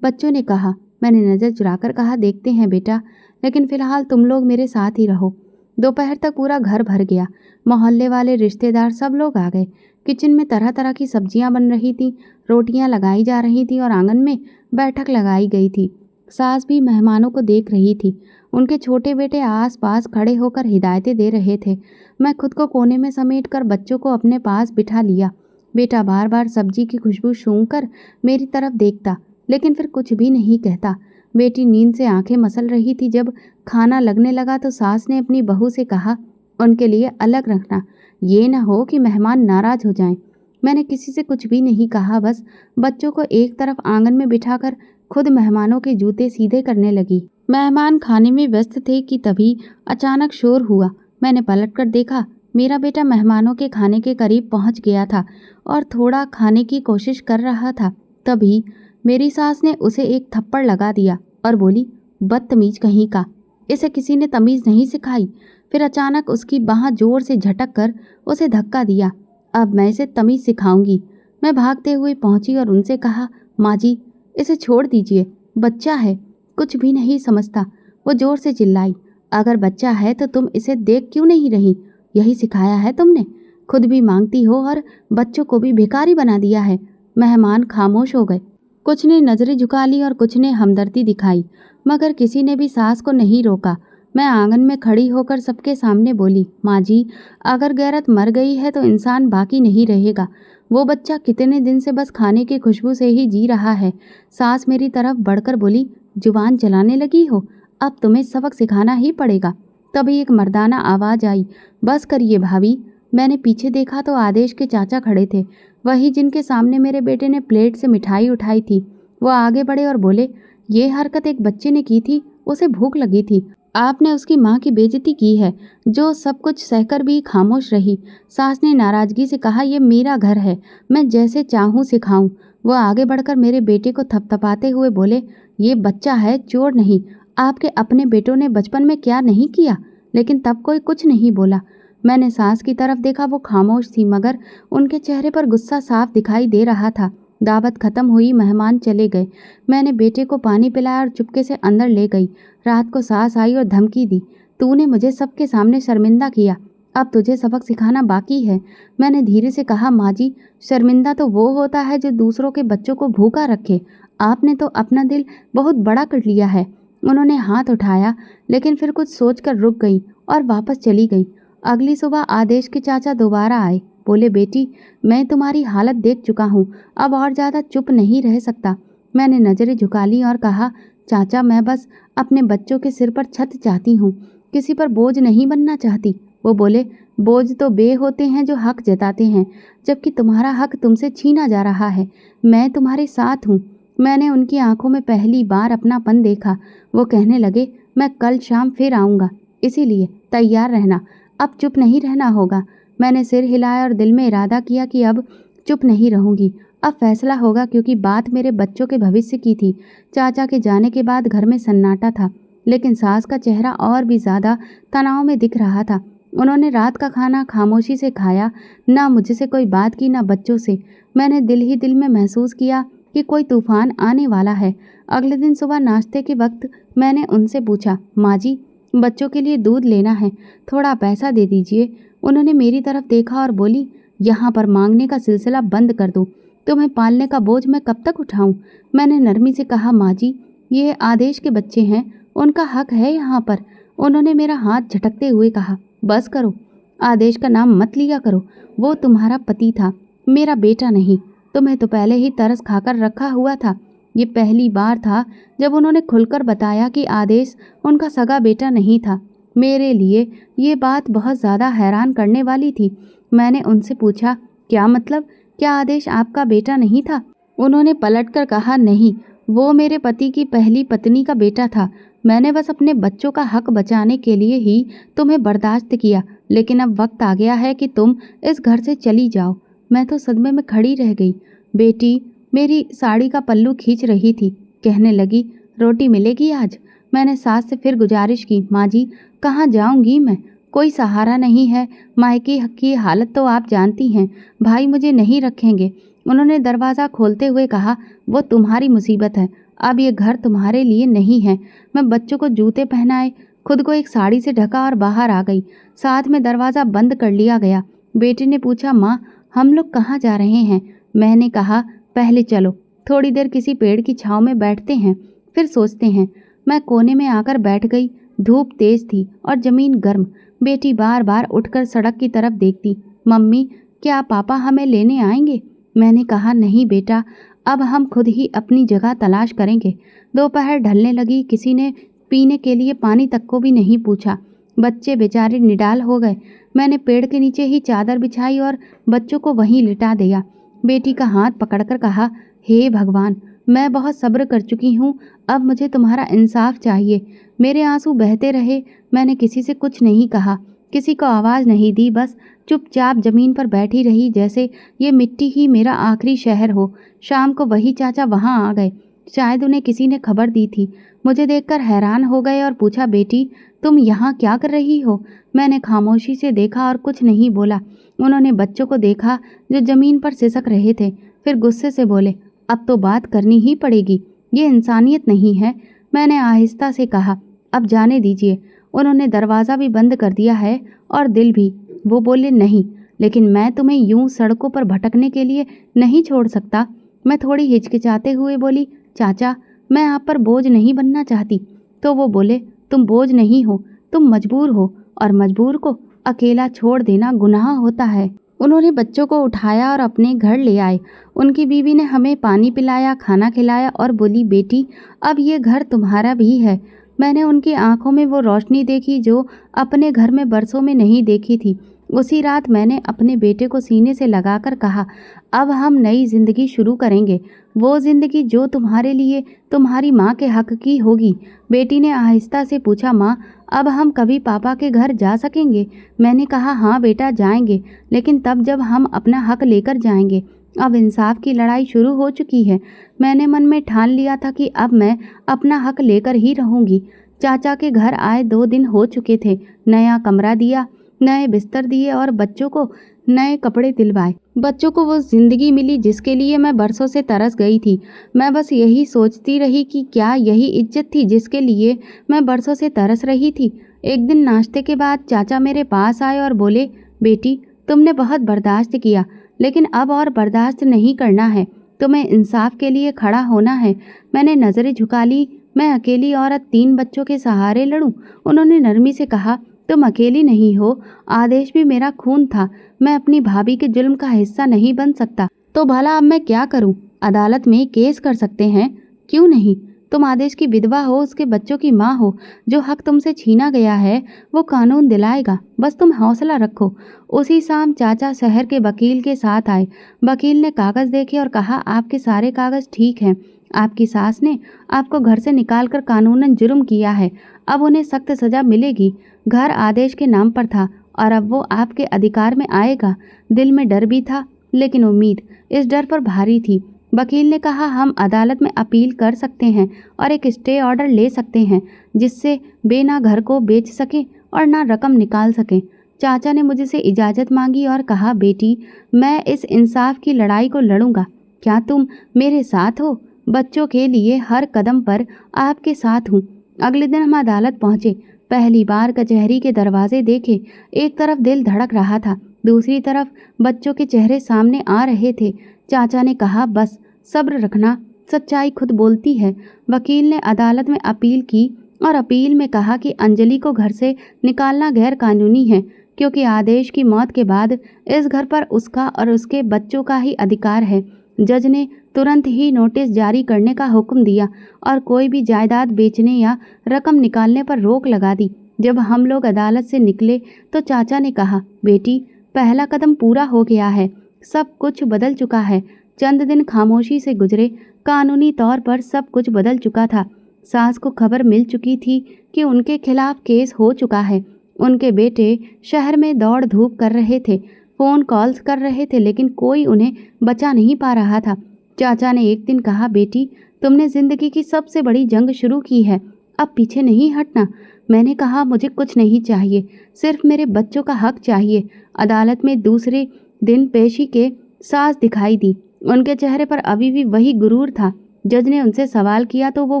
बच्चों ने कहा। मैंने नज़र चुराकर कहा, देखते हैं बेटा, लेकिन फ़िलहाल तुम लोग मेरे साथ ही रहो। दोपहर तक पूरा घर भर गया। मोहल्ले वाले, रिश्तेदार सब लोग आ गए। किचन में तरह तरह की सब्जियां बन रही थीं, रोटियां लगाई जा रही थीं और आंगन में बैठक लगाई गई थी। सास भी मेहमानों को देख रही थी। उनके छोटे बेटे आस पास खड़े होकर हिदायतें दे रहे थे। मैं खुद को कोने में समेट कर बच्चों को अपने पास बिठा लिया। बेटा बार बार सब्जी की खुशबू सूंघकर मेरी तरफ देखता, लेकिन फिर कुछ भी नहीं कहता। बेटी नींद से आंखें मसल रही थी। जब खाना लगने लगा तो सास ने अपनी बहू से कहा, उनके लिए अलग रखना, ये ना हो कि मेहमान नाराज हो जाएं। मैंने किसी से कुछ भी नहीं कहा, बस बच्चों को एक तरफ आंगन में बिठाकर खुद मेहमानों के जूते सीधे करने लगी। मेहमान खाने में व्यस्त थे कि तभी अचानक शोर हुआ। मैंने पलटकर देखा, मेरा बेटा मेहमानों के खाने के करीब पहुंच गया था और थोड़ा खाने की कोशिश कर रहा था। तभी मेरी सास ने उसे एक थप्पड़ लगा दिया और बोली, बदतमीज कहीं का, इसे किसी ने तमीज़ नहीं सिखाई। फिर अचानक उसकी बाह जोर से झटक कर उसे धक्का दिया। अब मैं इसे तमीज़ सिखाऊंगी। मैं भागते हुए पहुंची और उनसे कहा, माँ जी इसे छोड़ दीजिए, बच्चा है, कुछ भी नहीं समझता। वो जोर से चिल्लाई, अगर बच्चा है तो तुम इसे देख क्यों नहीं रही, यही सिखाया है तुमने, खुद भी मांगती हो और बच्चों को भी भिखारी बना दिया है। मेहमान खामोश हो गए। कुछ ने नज़रें झुका ली और कुछ ने हमदर्दी दिखाई, मगर किसी ने भी सास को नहीं रोका। मैं आंगन में खड़ी होकर सबके सामने बोली, माँ जी अगर गैरत मर गई है तो इंसान बाकी नहीं रहेगा। वो बच्चा कितने दिन से बस खाने की खुशबू से ही जी रहा है। सास मेरी तरफ बढ़कर बोली, जुबान चलाने लगी हो, अब तुम्हें सबक सिखाना ही पड़ेगा। तभी एक मर्दाना आवाज़ आई, बस करिए भाभी। मैंने पीछे देखा तो आदेश के चाचा खड़े थे, वही जिनके सामने मेरे बेटे ने प्लेट से मिठाई उठाई थी। वो आगे बढ़े और बोले, ये हरकत एक बच्चे ने की थी, उसे भूख लगी थी, आपने उसकी माँ की बेइज्जती की है, जो सब कुछ सहकर भी खामोश रही। सास ने नाराज़गी से कहा, ये मेरा घर है, मैं जैसे चाहूँ सिखाऊं। वो आगे बढ़कर मेरे बेटे को थपथपाते हुए बोले, ये बच्चा है, चोर नहीं। आपके अपने बेटों ने बचपन में क्या नहीं किया। लेकिन तब कोई कुछ नहीं बोला। मैंने सास की तरफ देखा, वो खामोश थी, मगर उनके चेहरे पर गुस्सा साफ दिखाई दे रहा था। दावत खत्म हुई, मेहमान चले गए। मैंने बेटे को पानी पिलाया और चुपके से अंदर ले गई। रात को सास आई और धमकी दी, तूने मुझे सबके सामने शर्मिंदा किया, अब तुझे सबक सिखाना बाकी है। मैंने धीरे से कहा, माँ जी, शर्मिंदा तो वो होता है जो दूसरों के बच्चों को भूखा रखे। आपने तो अपना दिल बहुत बड़ा कर लिया है। उन्होंने हाथ उठाया, लेकिन फिर कुछ सोचकर रुक गई और वापस चली गई। अगली सुबह आदेश के चाचा दोबारा आए। बोले, बेटी, मैं तुम्हारी हालत देख चुका हूँ, अब और ज़्यादा चुप नहीं रह सकता। मैंने नज़रें झुका ली और कहा, चाचा, मैं बस अपने बच्चों के सिर पर छत चाहती हूँ, किसी पर बोझ नहीं बनना चाहती। वो बोले, बोझ तो बे होते हैं जो हक जताते हैं, जबकि तुम्हारा हक तुमसे छीना जा रहा है। मैं तुम्हारे साथ हूँ। मैंने उनकी आंखों में पहली बार अपनापन देखा। वो कहने लगे, मैं कल शाम फिर आऊँगा, इसीलिए तैयार रहना, अब चुप नहीं रहना होगा। मैंने सिर हिलाया और दिल में इरादा किया कि अब चुप नहीं रहूँगी, अब फैसला होगा, क्योंकि बात मेरे बच्चों के भविष्य की थी। चाचा के जाने के बाद घर में सन्नाटा था, लेकिन सास का चेहरा और भी ज़्यादा तनाव में दिख रहा था। उन्होंने रात का खाना खामोशी से खाया, ना मुझसे कोई बात की, ना बच्चों से। मैंने दिल ही दिल में महसूस किया कि कोई तूफान आने वाला है। अगले दिन सुबह नाश्ते के वक्त मैंने उनसे पूछा, माँ जी, बच्चों के लिए दूध लेना है, थोड़ा पैसा दे दीजिए। उन्होंने मेरी तरफ देखा और बोली, यहाँ पर मांगने का सिलसिला बंद कर दो, तुम्हें पालने का बोझ मैं कब तक उठाऊं। मैंने नरमी से कहा, माँ जी, ये आदेश के बच्चे हैं, उनका हक है यहाँ पर। उन्होंने मेरा हाथ झटकते हुए कहा, बस करो, आदेश का नाम मत लिया करो, वो तुम्हारा पति था, मेरा बेटा नहीं। तुम्हें तो पहले ही तरस खाकर रखा हुआ था। ये पहली बार था जब उन्होंने खुलकर बताया कि आदेश उनका सगा बेटा नहीं था। मेरे लिए ये बात बहुत ज़्यादा हैरान करने वाली थी। मैंने उनसे पूछा, क्या मतलब, क्या आदेश आपका बेटा नहीं था? उन्होंने पलटकर कहा, नहीं, वो मेरे पति की पहली पत्नी का बेटा था। मैंने बस अपने बच्चों का हक बचाने के लिए ही तुम्हें बर्दाश्त किया, लेकिन अब वक्त आ गया है कि तुम इस घर से चली जाओ। मैं तो सदमे में खड़ी रह गई। बेटी मेरी साड़ी का पल्लू खींच रही थी, कहने लगी, रोटी मिलेगी आज? मैंने सास से फिर गुजारिश की, माँ जी, कहाँ जाऊँगी मैं, कोई सहारा नहीं है, मायके की हालत तो आप जानती हैं, भाई मुझे नहीं रखेंगे। उन्होंने दरवाज़ा खोलते हुए कहा, वो तुम्हारी मुसीबत है, अब ये घर तुम्हारे लिए नहीं है। मैं बच्चों को जूते पहनाए, खुद को एक साड़ी से ढका और बाहर आ गई। साथ में दरवाज़ा बंद कर लिया गया। बेटे ने पूछा, माँ, हम लोग कहाँ जा रहे हैं? मैंने कहा, पहले चलो, थोड़ी देर किसी पेड़ की छाँव में बैठते हैं, फिर सोचते हैं। मैं कोने में आकर बैठ गई। धूप तेज थी और ज़मीन गर्म। बेटी बार बार उठकर सड़क की तरफ देखती। मम्मी, क्या पापा हमें लेने आएंगे? मैंने कहा, नहीं बेटा, अब हम खुद ही अपनी जगह तलाश करेंगे। दोपहर ढलने लगी, किसी ने पीने के लिए पानी तक को भी नहीं पूछा। बच्चे बेचारे निडाल हो गए। मैंने पेड़ के नीचे ही चादर बिछाई और बच्चों को वहीं लिटा दिया। बेटी का हाथ पकड़कर कहा, हे भगवान, मैं बहुत सब्र कर चुकी हूँ, अब मुझे तुम्हारा इंसाफ चाहिए। मेरे आंसू बहते रहे। मैंने किसी से कुछ नहीं कहा, किसी को आवाज़ नहीं दी, बस चुपचाप ज़मीन पर बैठी रही, जैसे ये मिट्टी ही मेरा आखिरी शहर हो। शाम को वही चाचा वहाँ आ गए। शायद उन्हें किसी ने खबर दी थी। मुझे देखकर हैरान हो गए और पूछा, बेटी, तुम यहाँ क्या कर रही हो? मैंने खामोशी से देखा और कुछ नहीं बोला। उन्होंने बच्चों को देखा जो ज़मीन पर सिसक रहे थे, फिर गुस्से से बोले, अब तो बात करनी ही पड़ेगी, ये इंसानियत नहीं है। मैंने आहिस्ता से कहा, अब जाने दीजिए। उन्होंने दरवाज़ा भी बंद कर दिया है और दिल भी। वो बोले, नहीं, लेकिन मैं तुम्हें यूं सड़कों पर भटकने के लिए नहीं छोड़ सकता। मैं थोड़ी हिचकिचाते हुए बोली, चाचा, मैं आप पर बोझ नहीं बनना चाहती। तो वो बोले, तुम बोझ नहीं हो, तुम मजबूर हो, और मजबूर को अकेला छोड़ देना गुनाह होता है। उन्होंने बच्चों को उठाया और अपने घर ले आए। उनकी बीवी ने हमें पानी पिलाया, खाना खिलाया और बोली, बेटी, अब ये घर तुम्हारा भी है। मैंने उनकी आंखों में वो रोशनी देखी जो अपने घर में बरसों में नहीं देखी थी। उसी रात मैंने अपने बेटे को सीने से लगाकर कहा, अब हम नई जिंदगी शुरू करेंगे, वो जिंदगी जो तुम्हारे लिए तुम्हारी माँ के हक की होगी। बेटी ने आहिस्ता से पूछा, माँ, अब हम कभी पापा के घर जा सकेंगे? मैंने कहा, हाँ बेटा, जाएंगे, लेकिन तब जब हम अपना हक लेकर जाएंगे। अब इंसाफ की लड़ाई शुरू हो चुकी है। मैंने मन में ठान लिया था कि अब मैं अपना हक लेकर ही रहूंगी। चाचा के घर आए 2 दिन हो चुके थे। नया कमरा दिया, नए बिस्तर दिए और बच्चों को नए कपड़े दिलवाए, बच्चों को वो जिंदगी मिली जिसके लिए मैं बरसों से तरस गई थी। मैं बस यही सोचती रही कि क्या यही इज्जत थी जिसके लिए मैं बरसों से तरस रही थी। एक दिन नाश्ते के बाद चाचा मेरे पास आए और बोले, बेटी तुमने बहुत बर्दाश्त किया, लेकिन अब और बर्दाश्त नहीं करना है, तुम्हें इंसाफ के लिए खड़ा होना है। मैंने नज़रें झुका ली। मैं अकेली औरत 3 बच्चों के सहारे लड़ूं? उन्होंने नरमी से कहा, तुम अकेली नहीं हो, आदेश भी मेरा खून था। मैं अपनी भाभी के जुल्म का हिस्सा नहीं बन सकता। तो भला अब मैं क्या करूं? अदालत में केस कर सकते हैं, क्यों नहीं? तुम आदेश की विधवा हो, उसके बच्चों की माँ हो। जो हक तुमसे छीना गया है वो कानून दिलाएगा, बस तुम हौसला रखो। उसी शाम चाचा शहर के वकील के साथ आए। वकील ने कागज देखे और कहा, आपके सारे कागज ठीक हैं। आपकी सास ने आपको घर से निकालकर कानूनन जुर्म किया है, अब उन्हें सख्त सजा मिलेगी। घर आदेश के नाम पर था और अब वो आपके अधिकार में आएगा। दिल में डर भी था, लेकिन उम्मीद इस डर पर भारी थी। वकील ने कहा, हम अदालत में अपील कर सकते हैं और एक स्टे ऑर्डर ले सकते हैं जिससे वे ना घर को बेच सकें और ना रकम निकाल सकें। चाचा ने मुझसे इजाज़त मांगी और कहा, बेटी मैं इस इंसाफ की लड़ाई को लड़ूंगा, क्या तुम मेरे साथ हो? बच्चों के लिए हर कदम पर आपके साथ हूँ। अगले दिन हम अदालत पहुँचे। पहली बार कचहरी के दरवाजे देखे। एक तरफ दिल धड़क रहा था, दूसरी तरफ बच्चों के चेहरे सामने आ रहे थे। चाचा ने कहा, बस सब्र रखना, सच्चाई खुद बोलती है। वकील ने अदालत में अपील की और अपील में कहा कि अंजलि को घर से निकालना गैर कानूनी है, क्योंकि आदेश की मौत के बाद इस घर पर उसका और उसके बच्चों का ही अधिकार है। जज ने तुरंत ही नोटिस जारी करने का हुक्म दिया और कोई भी जायदाद बेचने या रकम निकालने पर रोक लगा दी। जब हम लोग अदालत से निकले तो चाचा ने कहा, बेटी पहला कदम पूरा हो गया है, सब कुछ बदल चुका है। चंद दिन खामोशी से गुजरे, कानूनी तौर पर सब कुछ बदल चुका था। सास को खबर मिल चुकी थी कि उनके खिलाफ केस हो चुका है। उनके बेटे शहर में दौड़ धूप कर रहे थे, फ़ोन कॉल्स कर रहे थे, लेकिन कोई उन्हें बचा नहीं पा रहा था। चाचा ने एक दिन कहा, बेटी तुमने ज़िंदगी की सबसे बड़ी जंग शुरू की है, अब पीछे नहीं हटना। मैंने कहा, मुझे कुछ नहीं चाहिए, सिर्फ मेरे बच्चों का हक चाहिए। अदालत में दूसरे दिन पेशी के सास दिखाई दी। उनके चेहरे पर अभी भी वही गुरूर था। जज ने उनसे सवाल किया तो वो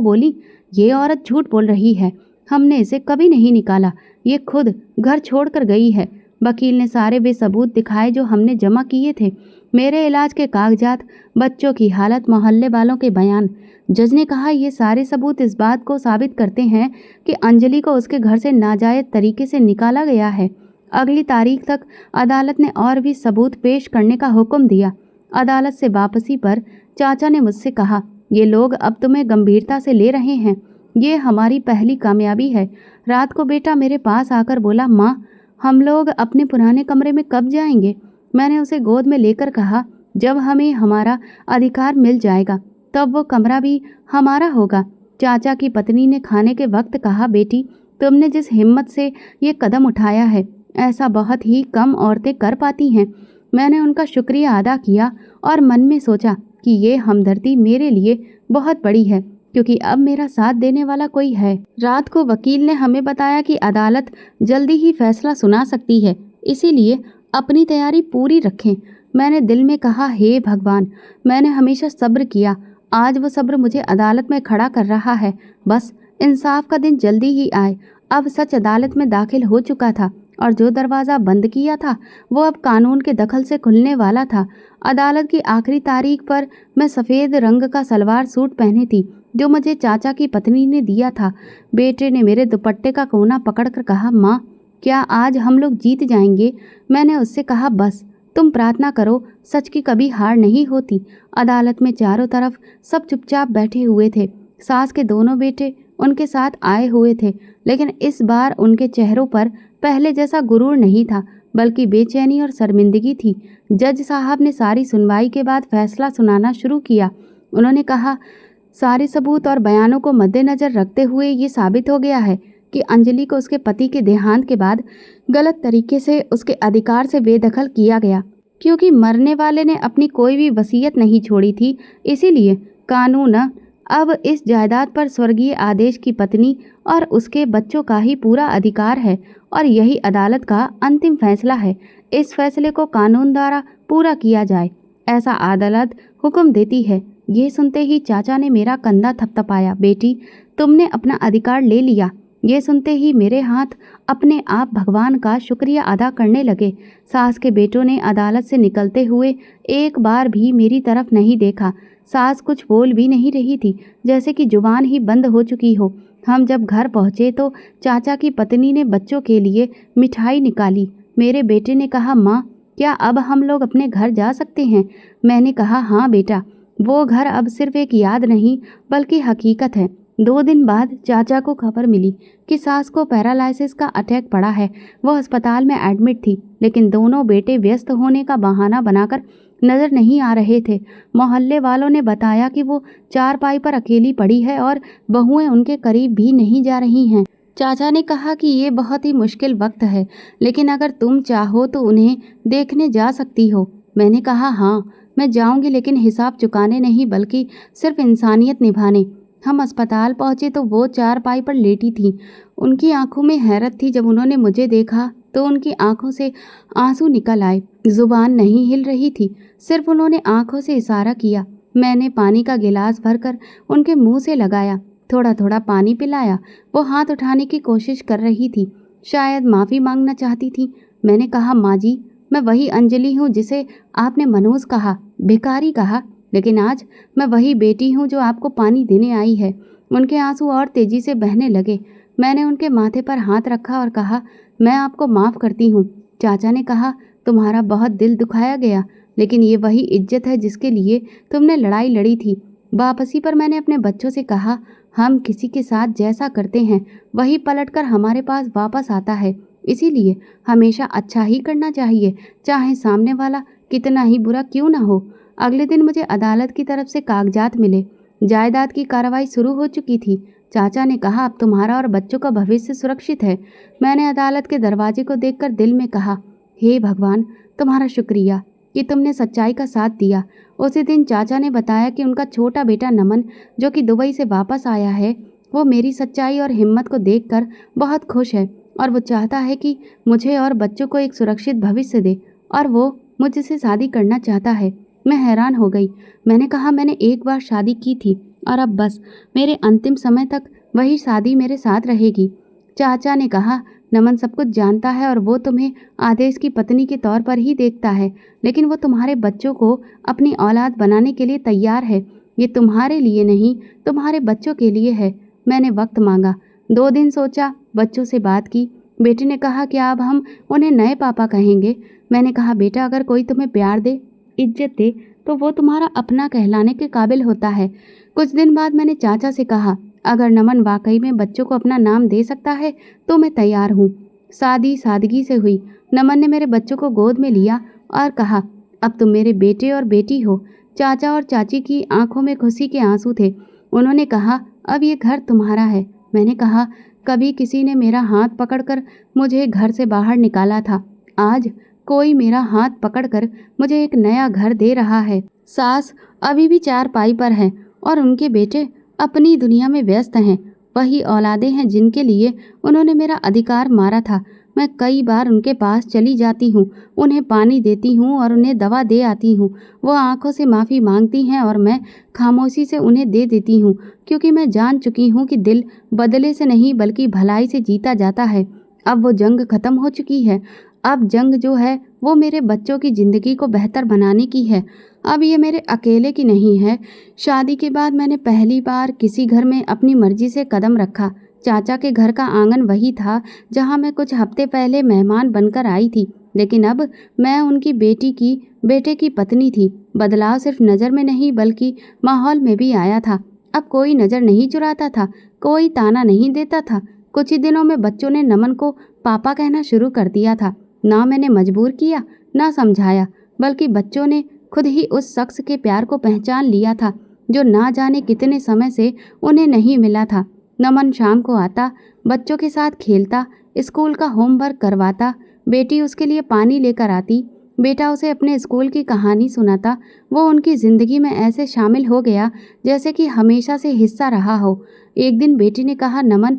बोली, ये औरत झूठ बोल रही है, हमने इसे कभी नहीं निकाला, ये खुद घर छोड़कर गई है। वकील ने सारे वे सबूत दिखाए जो हमने जमा किए थे, मेरे इलाज के कागजात, बच्चों की हालत, मोहल्ले वालों के बयान। जज ने कहा, ये सारे सबूत इस बात को साबित करते हैं कि अंजलि को उसके घर से नाजायज तरीके से निकाला गया है। अगली तारीख तक अदालत ने और भी सबूत पेश करने का हुक्म दिया। अदालत से वापसी पर चाचा ने मुझसे कहा, ये लोग अब तुम्हें गंभीरता से ले रहे हैं, ये हमारी पहली कामयाबी है। रात को बेटा मेरे पास आकर बोला, माँ हम लोग अपने पुराने कमरे में कब जाएंगे? मैंने उसे गोद में लेकर कहा, जब हमें हमारा अधिकार मिल जाएगा तब वो कमरा भी हमारा होगा। चाचा की पत्नी ने खाने के वक्त कहा, बेटी तुमने जिस हिम्मत से ये कदम उठाया है, ऐसा बहुत ही कम औरतें कर पाती हैं। मैंने उनका शुक्रिया अदा किया और मन में सोचा कि ये हमदर्दी मेरे लिए बहुत बड़ी है, क्योंकि अब मेरा साथ देने वाला कोई है। रात को वकील ने हमें बताया कि अदालत जल्दी ही फैसला सुना सकती है, इसीलिए अपनी तैयारी पूरी रखें। मैंने दिल में कहा, हे भगवान, मैंने हमेशा सब्र किया, आज वो सब्र मुझे अदालत में खड़ा कर रहा है। बस इंसाफ का दिन जल्दी ही आए। अब सच अदालत में दाखिल हो चुका था और जो दरवाज़ा बंद किया था वो अब कानून के दखल से खुलने वाला था। अदालत की आखिरी तारीख पर मैं सफ़ेद रंग का सलवार सूट पहनी थी जो मुझे चाचा की पत्नी ने दिया था। बेटे ने मेरे दुपट्टे का कोना पकड़कर कहा, माँ क्या आज हम लोग जीत जाएंगे? मैंने उससे कहा, बस तुम प्रार्थना करो, सच की कभी हार नहीं होती। अदालत में चारों तरफ सब चुपचाप बैठे हुए थे। सास के दोनों बेटे उनके साथ आए हुए थे, लेकिन इस बार उनके चेहरों पर पहले जैसा गुरूर नहीं था, बल्कि बेचैनी और शर्मिंदगी थी। जज साहब ने सारी सुनवाई के बाद फैसला सुनाना शुरू किया। उन्होंने कहा, सारे सबूत और बयानों को मद्देनज़र रखते हुए ये साबित हो गया है कि अंजलि को उसके पति के देहांत के बाद गलत तरीके से उसके अधिकार से बेदखल किया गया। क्योंकि मरने वाले ने अपनी कोई भी वसीयत नहीं छोड़ी थी, इसीलिए कानून अब इस जायदाद पर स्वर्गीय आदेश की पत्नी और उसके बच्चों का ही पूरा अधिकार है और यही अदालत का अंतिम फैसला है। इस फैसले को कानून द्वारा पूरा किया जाए, ऐसा अदालत हुक्म देती है। ये सुनते ही चाचा ने मेरा कंधा थपथपाया। बेटी, तुमने अपना अधिकार ले लिया। ये सुनते ही मेरे हाथ अपने आप भगवान का शुक्रिया अदा करने लगे। सास के बेटों ने अदालत से निकलते हुए एक बार भी मेरी तरफ नहीं देखा। सास कुछ बोल भी नहीं रही थी, जैसे कि जुबान ही बंद हो चुकी हो। हम जब घर पहुँचे तो चाचा की पत्नी ने बच्चों के लिए मिठाई निकाली। मेरे बेटे ने कहा, माँ, क्या अब हम लोग अपने घर जा सकते हैं? मैंने कहा, हाँ बेटा, वो घर अब सिर्फ एक याद नहीं बल्कि हकीकत है। 2 दिन बाद चाचा को खबर मिली कि सास को पैरालिसिस का अटैक पड़ा है। वो अस्पताल में एडमिट थी, लेकिन दोनों बेटे व्यस्त होने का बहाना बनाकर नज़र नहीं आ रहे थे। मोहल्ले वालों ने बताया कि वो चारपाई पर अकेली पड़ी है और बहुएं उनके करीब भी नहीं जा रही हैं। चाचा ने कहा कि ये बहुत ही मुश्किल वक्त है, लेकिन अगर तुम चाहो तो उन्हें देखने जा सकती हो। मैंने कहा, हाँ, मैं जाऊंगी, लेकिन हिसाब चुकाने नहीं बल्कि सिर्फ इंसानियत निभाने। हम अस्पताल पहुंचे तो वो चारपाई पर लेटी थी। उनकी आंखों में हैरत थी। जब उन्होंने मुझे देखा तो उनकी आंखों से आंसू निकल आए। जुबान नहीं हिल रही थी, सिर्फ उन्होंने आंखों से इशारा किया। मैंने पानी का गिलास भरकर उनके मुंह से लगाया, थोड़ा थोड़ा पानी पिलाया। वो हाथ उठाने की कोशिश कर रही थी, शायद माफ़ी मांगना चाहती थी। मैंने कहा, माँ जी, मैं वही अंजलि हूँ जिसे आपने मनहूस कहा, भिखारी कहा, लेकिन आज मैं वही बेटी हूँ जो आपको पानी देने आई है। उनके आंसू और तेजी से बहने लगे। मैंने उनके माथे पर हाथ रखा और कहा, मैं आपको माफ़ करती हूँ। चाचा ने कहा, तुम्हारा बहुत दिल दुखाया गया, लेकिन ये वही इज्जत है जिसके लिए तुमने लड़ाई लड़ी थी। वापसी पर मैंने अपने बच्चों से कहा, हम किसी के साथ जैसा करते हैं वही पलटकर हमारे पास वापस आता है, इसीलिए हमेशा अच्छा ही करना चाहिए, चाहे सामने वाला कितना ही बुरा क्यों ना हो। अगले दिन मुझे अदालत की तरफ से कागजात मिले। जायदाद की कार्रवाई शुरू हो चुकी थी। चाचा ने कहा, अब तुम्हारा और बच्चों का भविष्य सुरक्षित है। मैंने अदालत के दरवाजे को देखकर दिल में कहा, हे भगवान, तुम्हारा शुक्रिया कि तुमने सच्चाई का साथ दिया। उसी दिन चाचा ने बताया कि उनका छोटा बेटा नमन, जो कि दुबई से वापस आया है, वो मेरी सच्चाई और हिम्मत को देखकर बहुत खुश है और वो चाहता है कि मुझे और बच्चों को एक सुरक्षित भविष्य दे, और वो मुझसे शादी करना चाहता है। मैं हैरान हो गई। मैंने कहा, मैंने एक बार शादी की थी और अब बस मेरे अंतिम समय तक वही शादी मेरे साथ रहेगी। चाचा ने कहा, नमन सब कुछ जानता है और वो तुम्हें आदेश की पत्नी के तौर पर ही देखता है, लेकिन वो तुम्हारे बच्चों को अपनी औलाद बनाने के लिए तैयार है। ये तुम्हारे लिए नहीं, तुम्हारे बच्चों के लिए है। मैंने वक्त मांगा, 2 दिन सोचा, बच्चों से बात की। बेटे ने कहा, क्या अब हम उन्हें नए पापा कहेंगे? मैंने कहा, बेटा, अगर कोई तुम्हें प्यार दे, इज्जत दे, तो वो तुम्हारा अपना कहलाने के काबिल होता है। कुछ दिन बाद मैंने चाचा से कहा, अगर नमन वाकई में बच्चों को अपना नाम दे सकता है तो मैं तैयार हूँ। शादी सादगी से हुई। नमन ने मेरे बच्चों को गोद में लिया और कहा, अब तुम मेरे बेटे और बेटी हो। चाचा और चाची की आंखों में खुशी के आंसू थे। उन्होंने कहा, अब ये घर तुम्हारा है। मैंने कहा, कभी किसी ने मेरा हाथ पकड़कर मुझे घर से बाहर निकाला था, आज कोई मेरा हाथ पकड़कर मुझे एक नया घर दे रहा है। सास अभी भी चारपाई पर है और उनके बेटे अपनी दुनिया में व्यस्त हैं। वही औलादें हैं जिनके लिए उन्होंने मेरा अधिकार मारा था। मैं कई बार उनके पास चली जाती हूँ, उन्हें पानी देती हूँ और उन्हें दवा दे आती हूँ। वो आंखों से माफ़ी मांगती हैं और मैं खामोशी से उन्हें दे देती हूँ, क्योंकि मैं जान चुकी हूँ कि दिल बदले से नहीं बल्कि भलाई से जीता जाता है। अब वो जंग ख़त्म हो चुकी है। अब जंग जो है वो मेरे बच्चों की ज़िंदगी को बेहतर बनाने की है। अब ये मेरे अकेले की नहीं है। शादी के बाद मैंने पहली बार किसी घर में अपनी मर्जी से कदम रखा। चाचा के घर का आंगन वही था जहाँ मैं कुछ हफ्ते पहले मेहमान बनकर आई थी, लेकिन अब मैं उनकी बेटे की पत्नी थी। बदलाव सिर्फ नज़र में नहीं बल्कि माहौल में भी आया था। अब कोई नज़र नहीं चुराता था, कोई ताना नहीं देता था। कुछ ही दिनों में बच्चों ने नमन को पापा कहना शुरू कर दिया था। ना मैंने मजबूर किया, ना समझाया, बल्कि बच्चों ने खुद ही उस शख्स के प्यार को पहचान लिया था जो ना जाने कितने समय से उन्हें नहीं मिला था। नमन शाम को आता, बच्चों के साथ खेलता, स्कूल का होमवर्क करवाता, बेटी उसके लिए पानी लेकर आती, बेटा उसे अपने स्कूल की कहानी सुनाता। वो उनकी ज़िंदगी में ऐसे शामिल हो गया जैसे कि हमेशा से हिस्सा रहा हो। एक दिन बेटी ने कहा, नमन,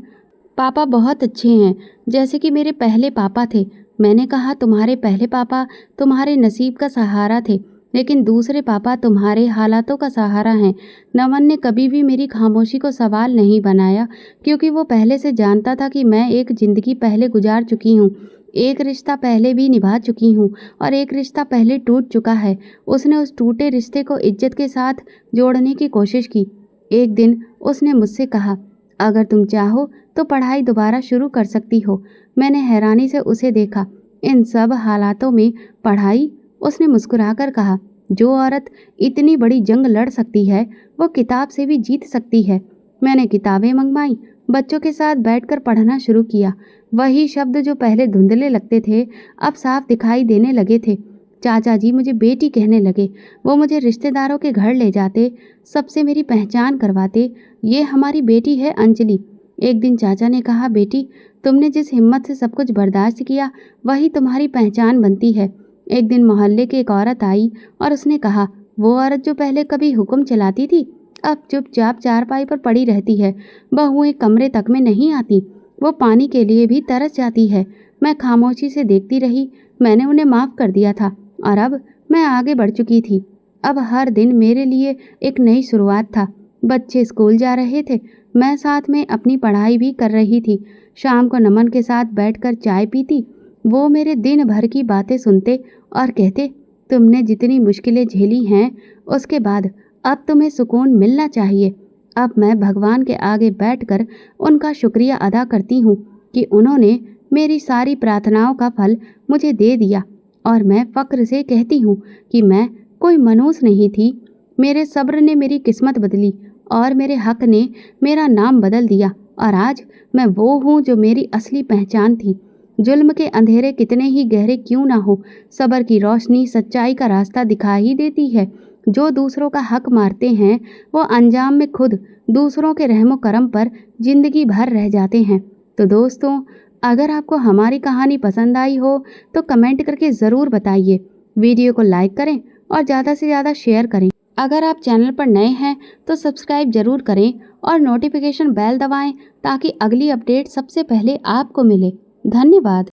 पापा बहुत अच्छे हैं, जैसे कि मेरे पहले पापा थे। मैंने कहा, तुम्हारे पहले पापा तुम्हारे नसीब का सहारा थे, लेकिन दूसरे पापा तुम्हारे हालातों का सहारा हैं। नमन ने कभी भी मेरी खामोशी को सवाल नहीं बनाया, क्योंकि वो पहले से जानता था कि मैं एक ज़िंदगी पहले गुजार चुकी हूँ, एक रिश्ता पहले भी निभा चुकी हूँ और एक रिश्ता पहले टूट चुका है। उसने उस टूटे रिश्ते को इज्जत के साथ जोड़ने की कोशिश की। एक दिन उसने मुझसे कहा, अगर तुम चाहो तो पढ़ाई दोबारा शुरू कर सकती हो। मैंने हैरानी से उसे देखा। इन सब हालातों में पढ़ाई? उसने मुस्कुराकर कहा, जो औरत इतनी बड़ी जंग लड़ सकती है वो किताब से भी जीत सकती है। मैंने किताबें मंगवाई, बच्चों के साथ बैठकर पढ़ना शुरू किया। वही शब्द जो पहले धुंधले लगते थे अब साफ दिखाई देने लगे थे। चाचा जी मुझे बेटी कहने लगे। वो मुझे रिश्तेदारों के घर ले जाते, सबसे मेरी पहचान करवाते। ये हमारी बेटी है अंजलि। एक दिन चाचा ने कहा, बेटी तुमने जिस हिम्मत से सब कुछ बर्दाश्त किया वही तुम्हारी पहचान बनती है। एक दिन मोहल्ले की एक औरत आई और उसने कहा, वो औरत जो पहले कभी हुक्म चलाती थी अब चुपचाप चारपाई पर पड़ी रहती है। बहुएं कमरे तक में नहीं आती, वो पानी के लिए भी तरस जाती है। मैं खामोशी से देखती रही। मैंने उन्हें माफ़ कर दिया था और अब मैं आगे बढ़ चुकी थी। अब हर दिन मेरे लिए एक नई शुरुआत था। बच्चे स्कूल जा रहे थे, मैं साथ में अपनी पढ़ाई भी कर रही थी। शाम को नमन के साथ बैठकर चाय पीती। वो मेरे दिन भर की बातें सुनते और कहते, तुमने जितनी मुश्किलें झेली हैं उसके बाद अब तुम्हें सुकून मिलना चाहिए। अब मैं भगवान के आगे बैठकर उनका शुक्रिया अदा करती हूँ कि उन्होंने मेरी सारी प्रार्थनाओं का फल मुझे दे दिया और मैं फ़क्र से कहती हूँ कि मैं कोई मनहूस नहीं थी। मेरे सब्र ने मेरी किस्मत बदली और मेरे हक ने मेरा नाम बदल दिया और आज मैं वो हूँ जो मेरी असली पहचान थी। जुल्म के अंधेरे कितने ही गहरे क्यों ना हो, सब्र की रोशनी सच्चाई का रास्ता दिखा ही देती है। जो दूसरों का हक मारते हैं वो अंजाम में खुद दूसरों के रहमो करम पर जिंदगी भर रह जाते हैं। तो दोस्तों, अगर आपको हमारी कहानी पसंद आई हो तो कमेंट करके ज़रूर बताइए। वीडियो को लाइक करें और ज़्यादा से ज़्यादा शेयर करें। अगर आप चैनल पर नए हैं तो सब्सक्राइब ज़रूर करें और नोटिफिकेशन बेल दबाएं ताकि अगली अपडेट सबसे पहले आपको मिले। धन्यवाद।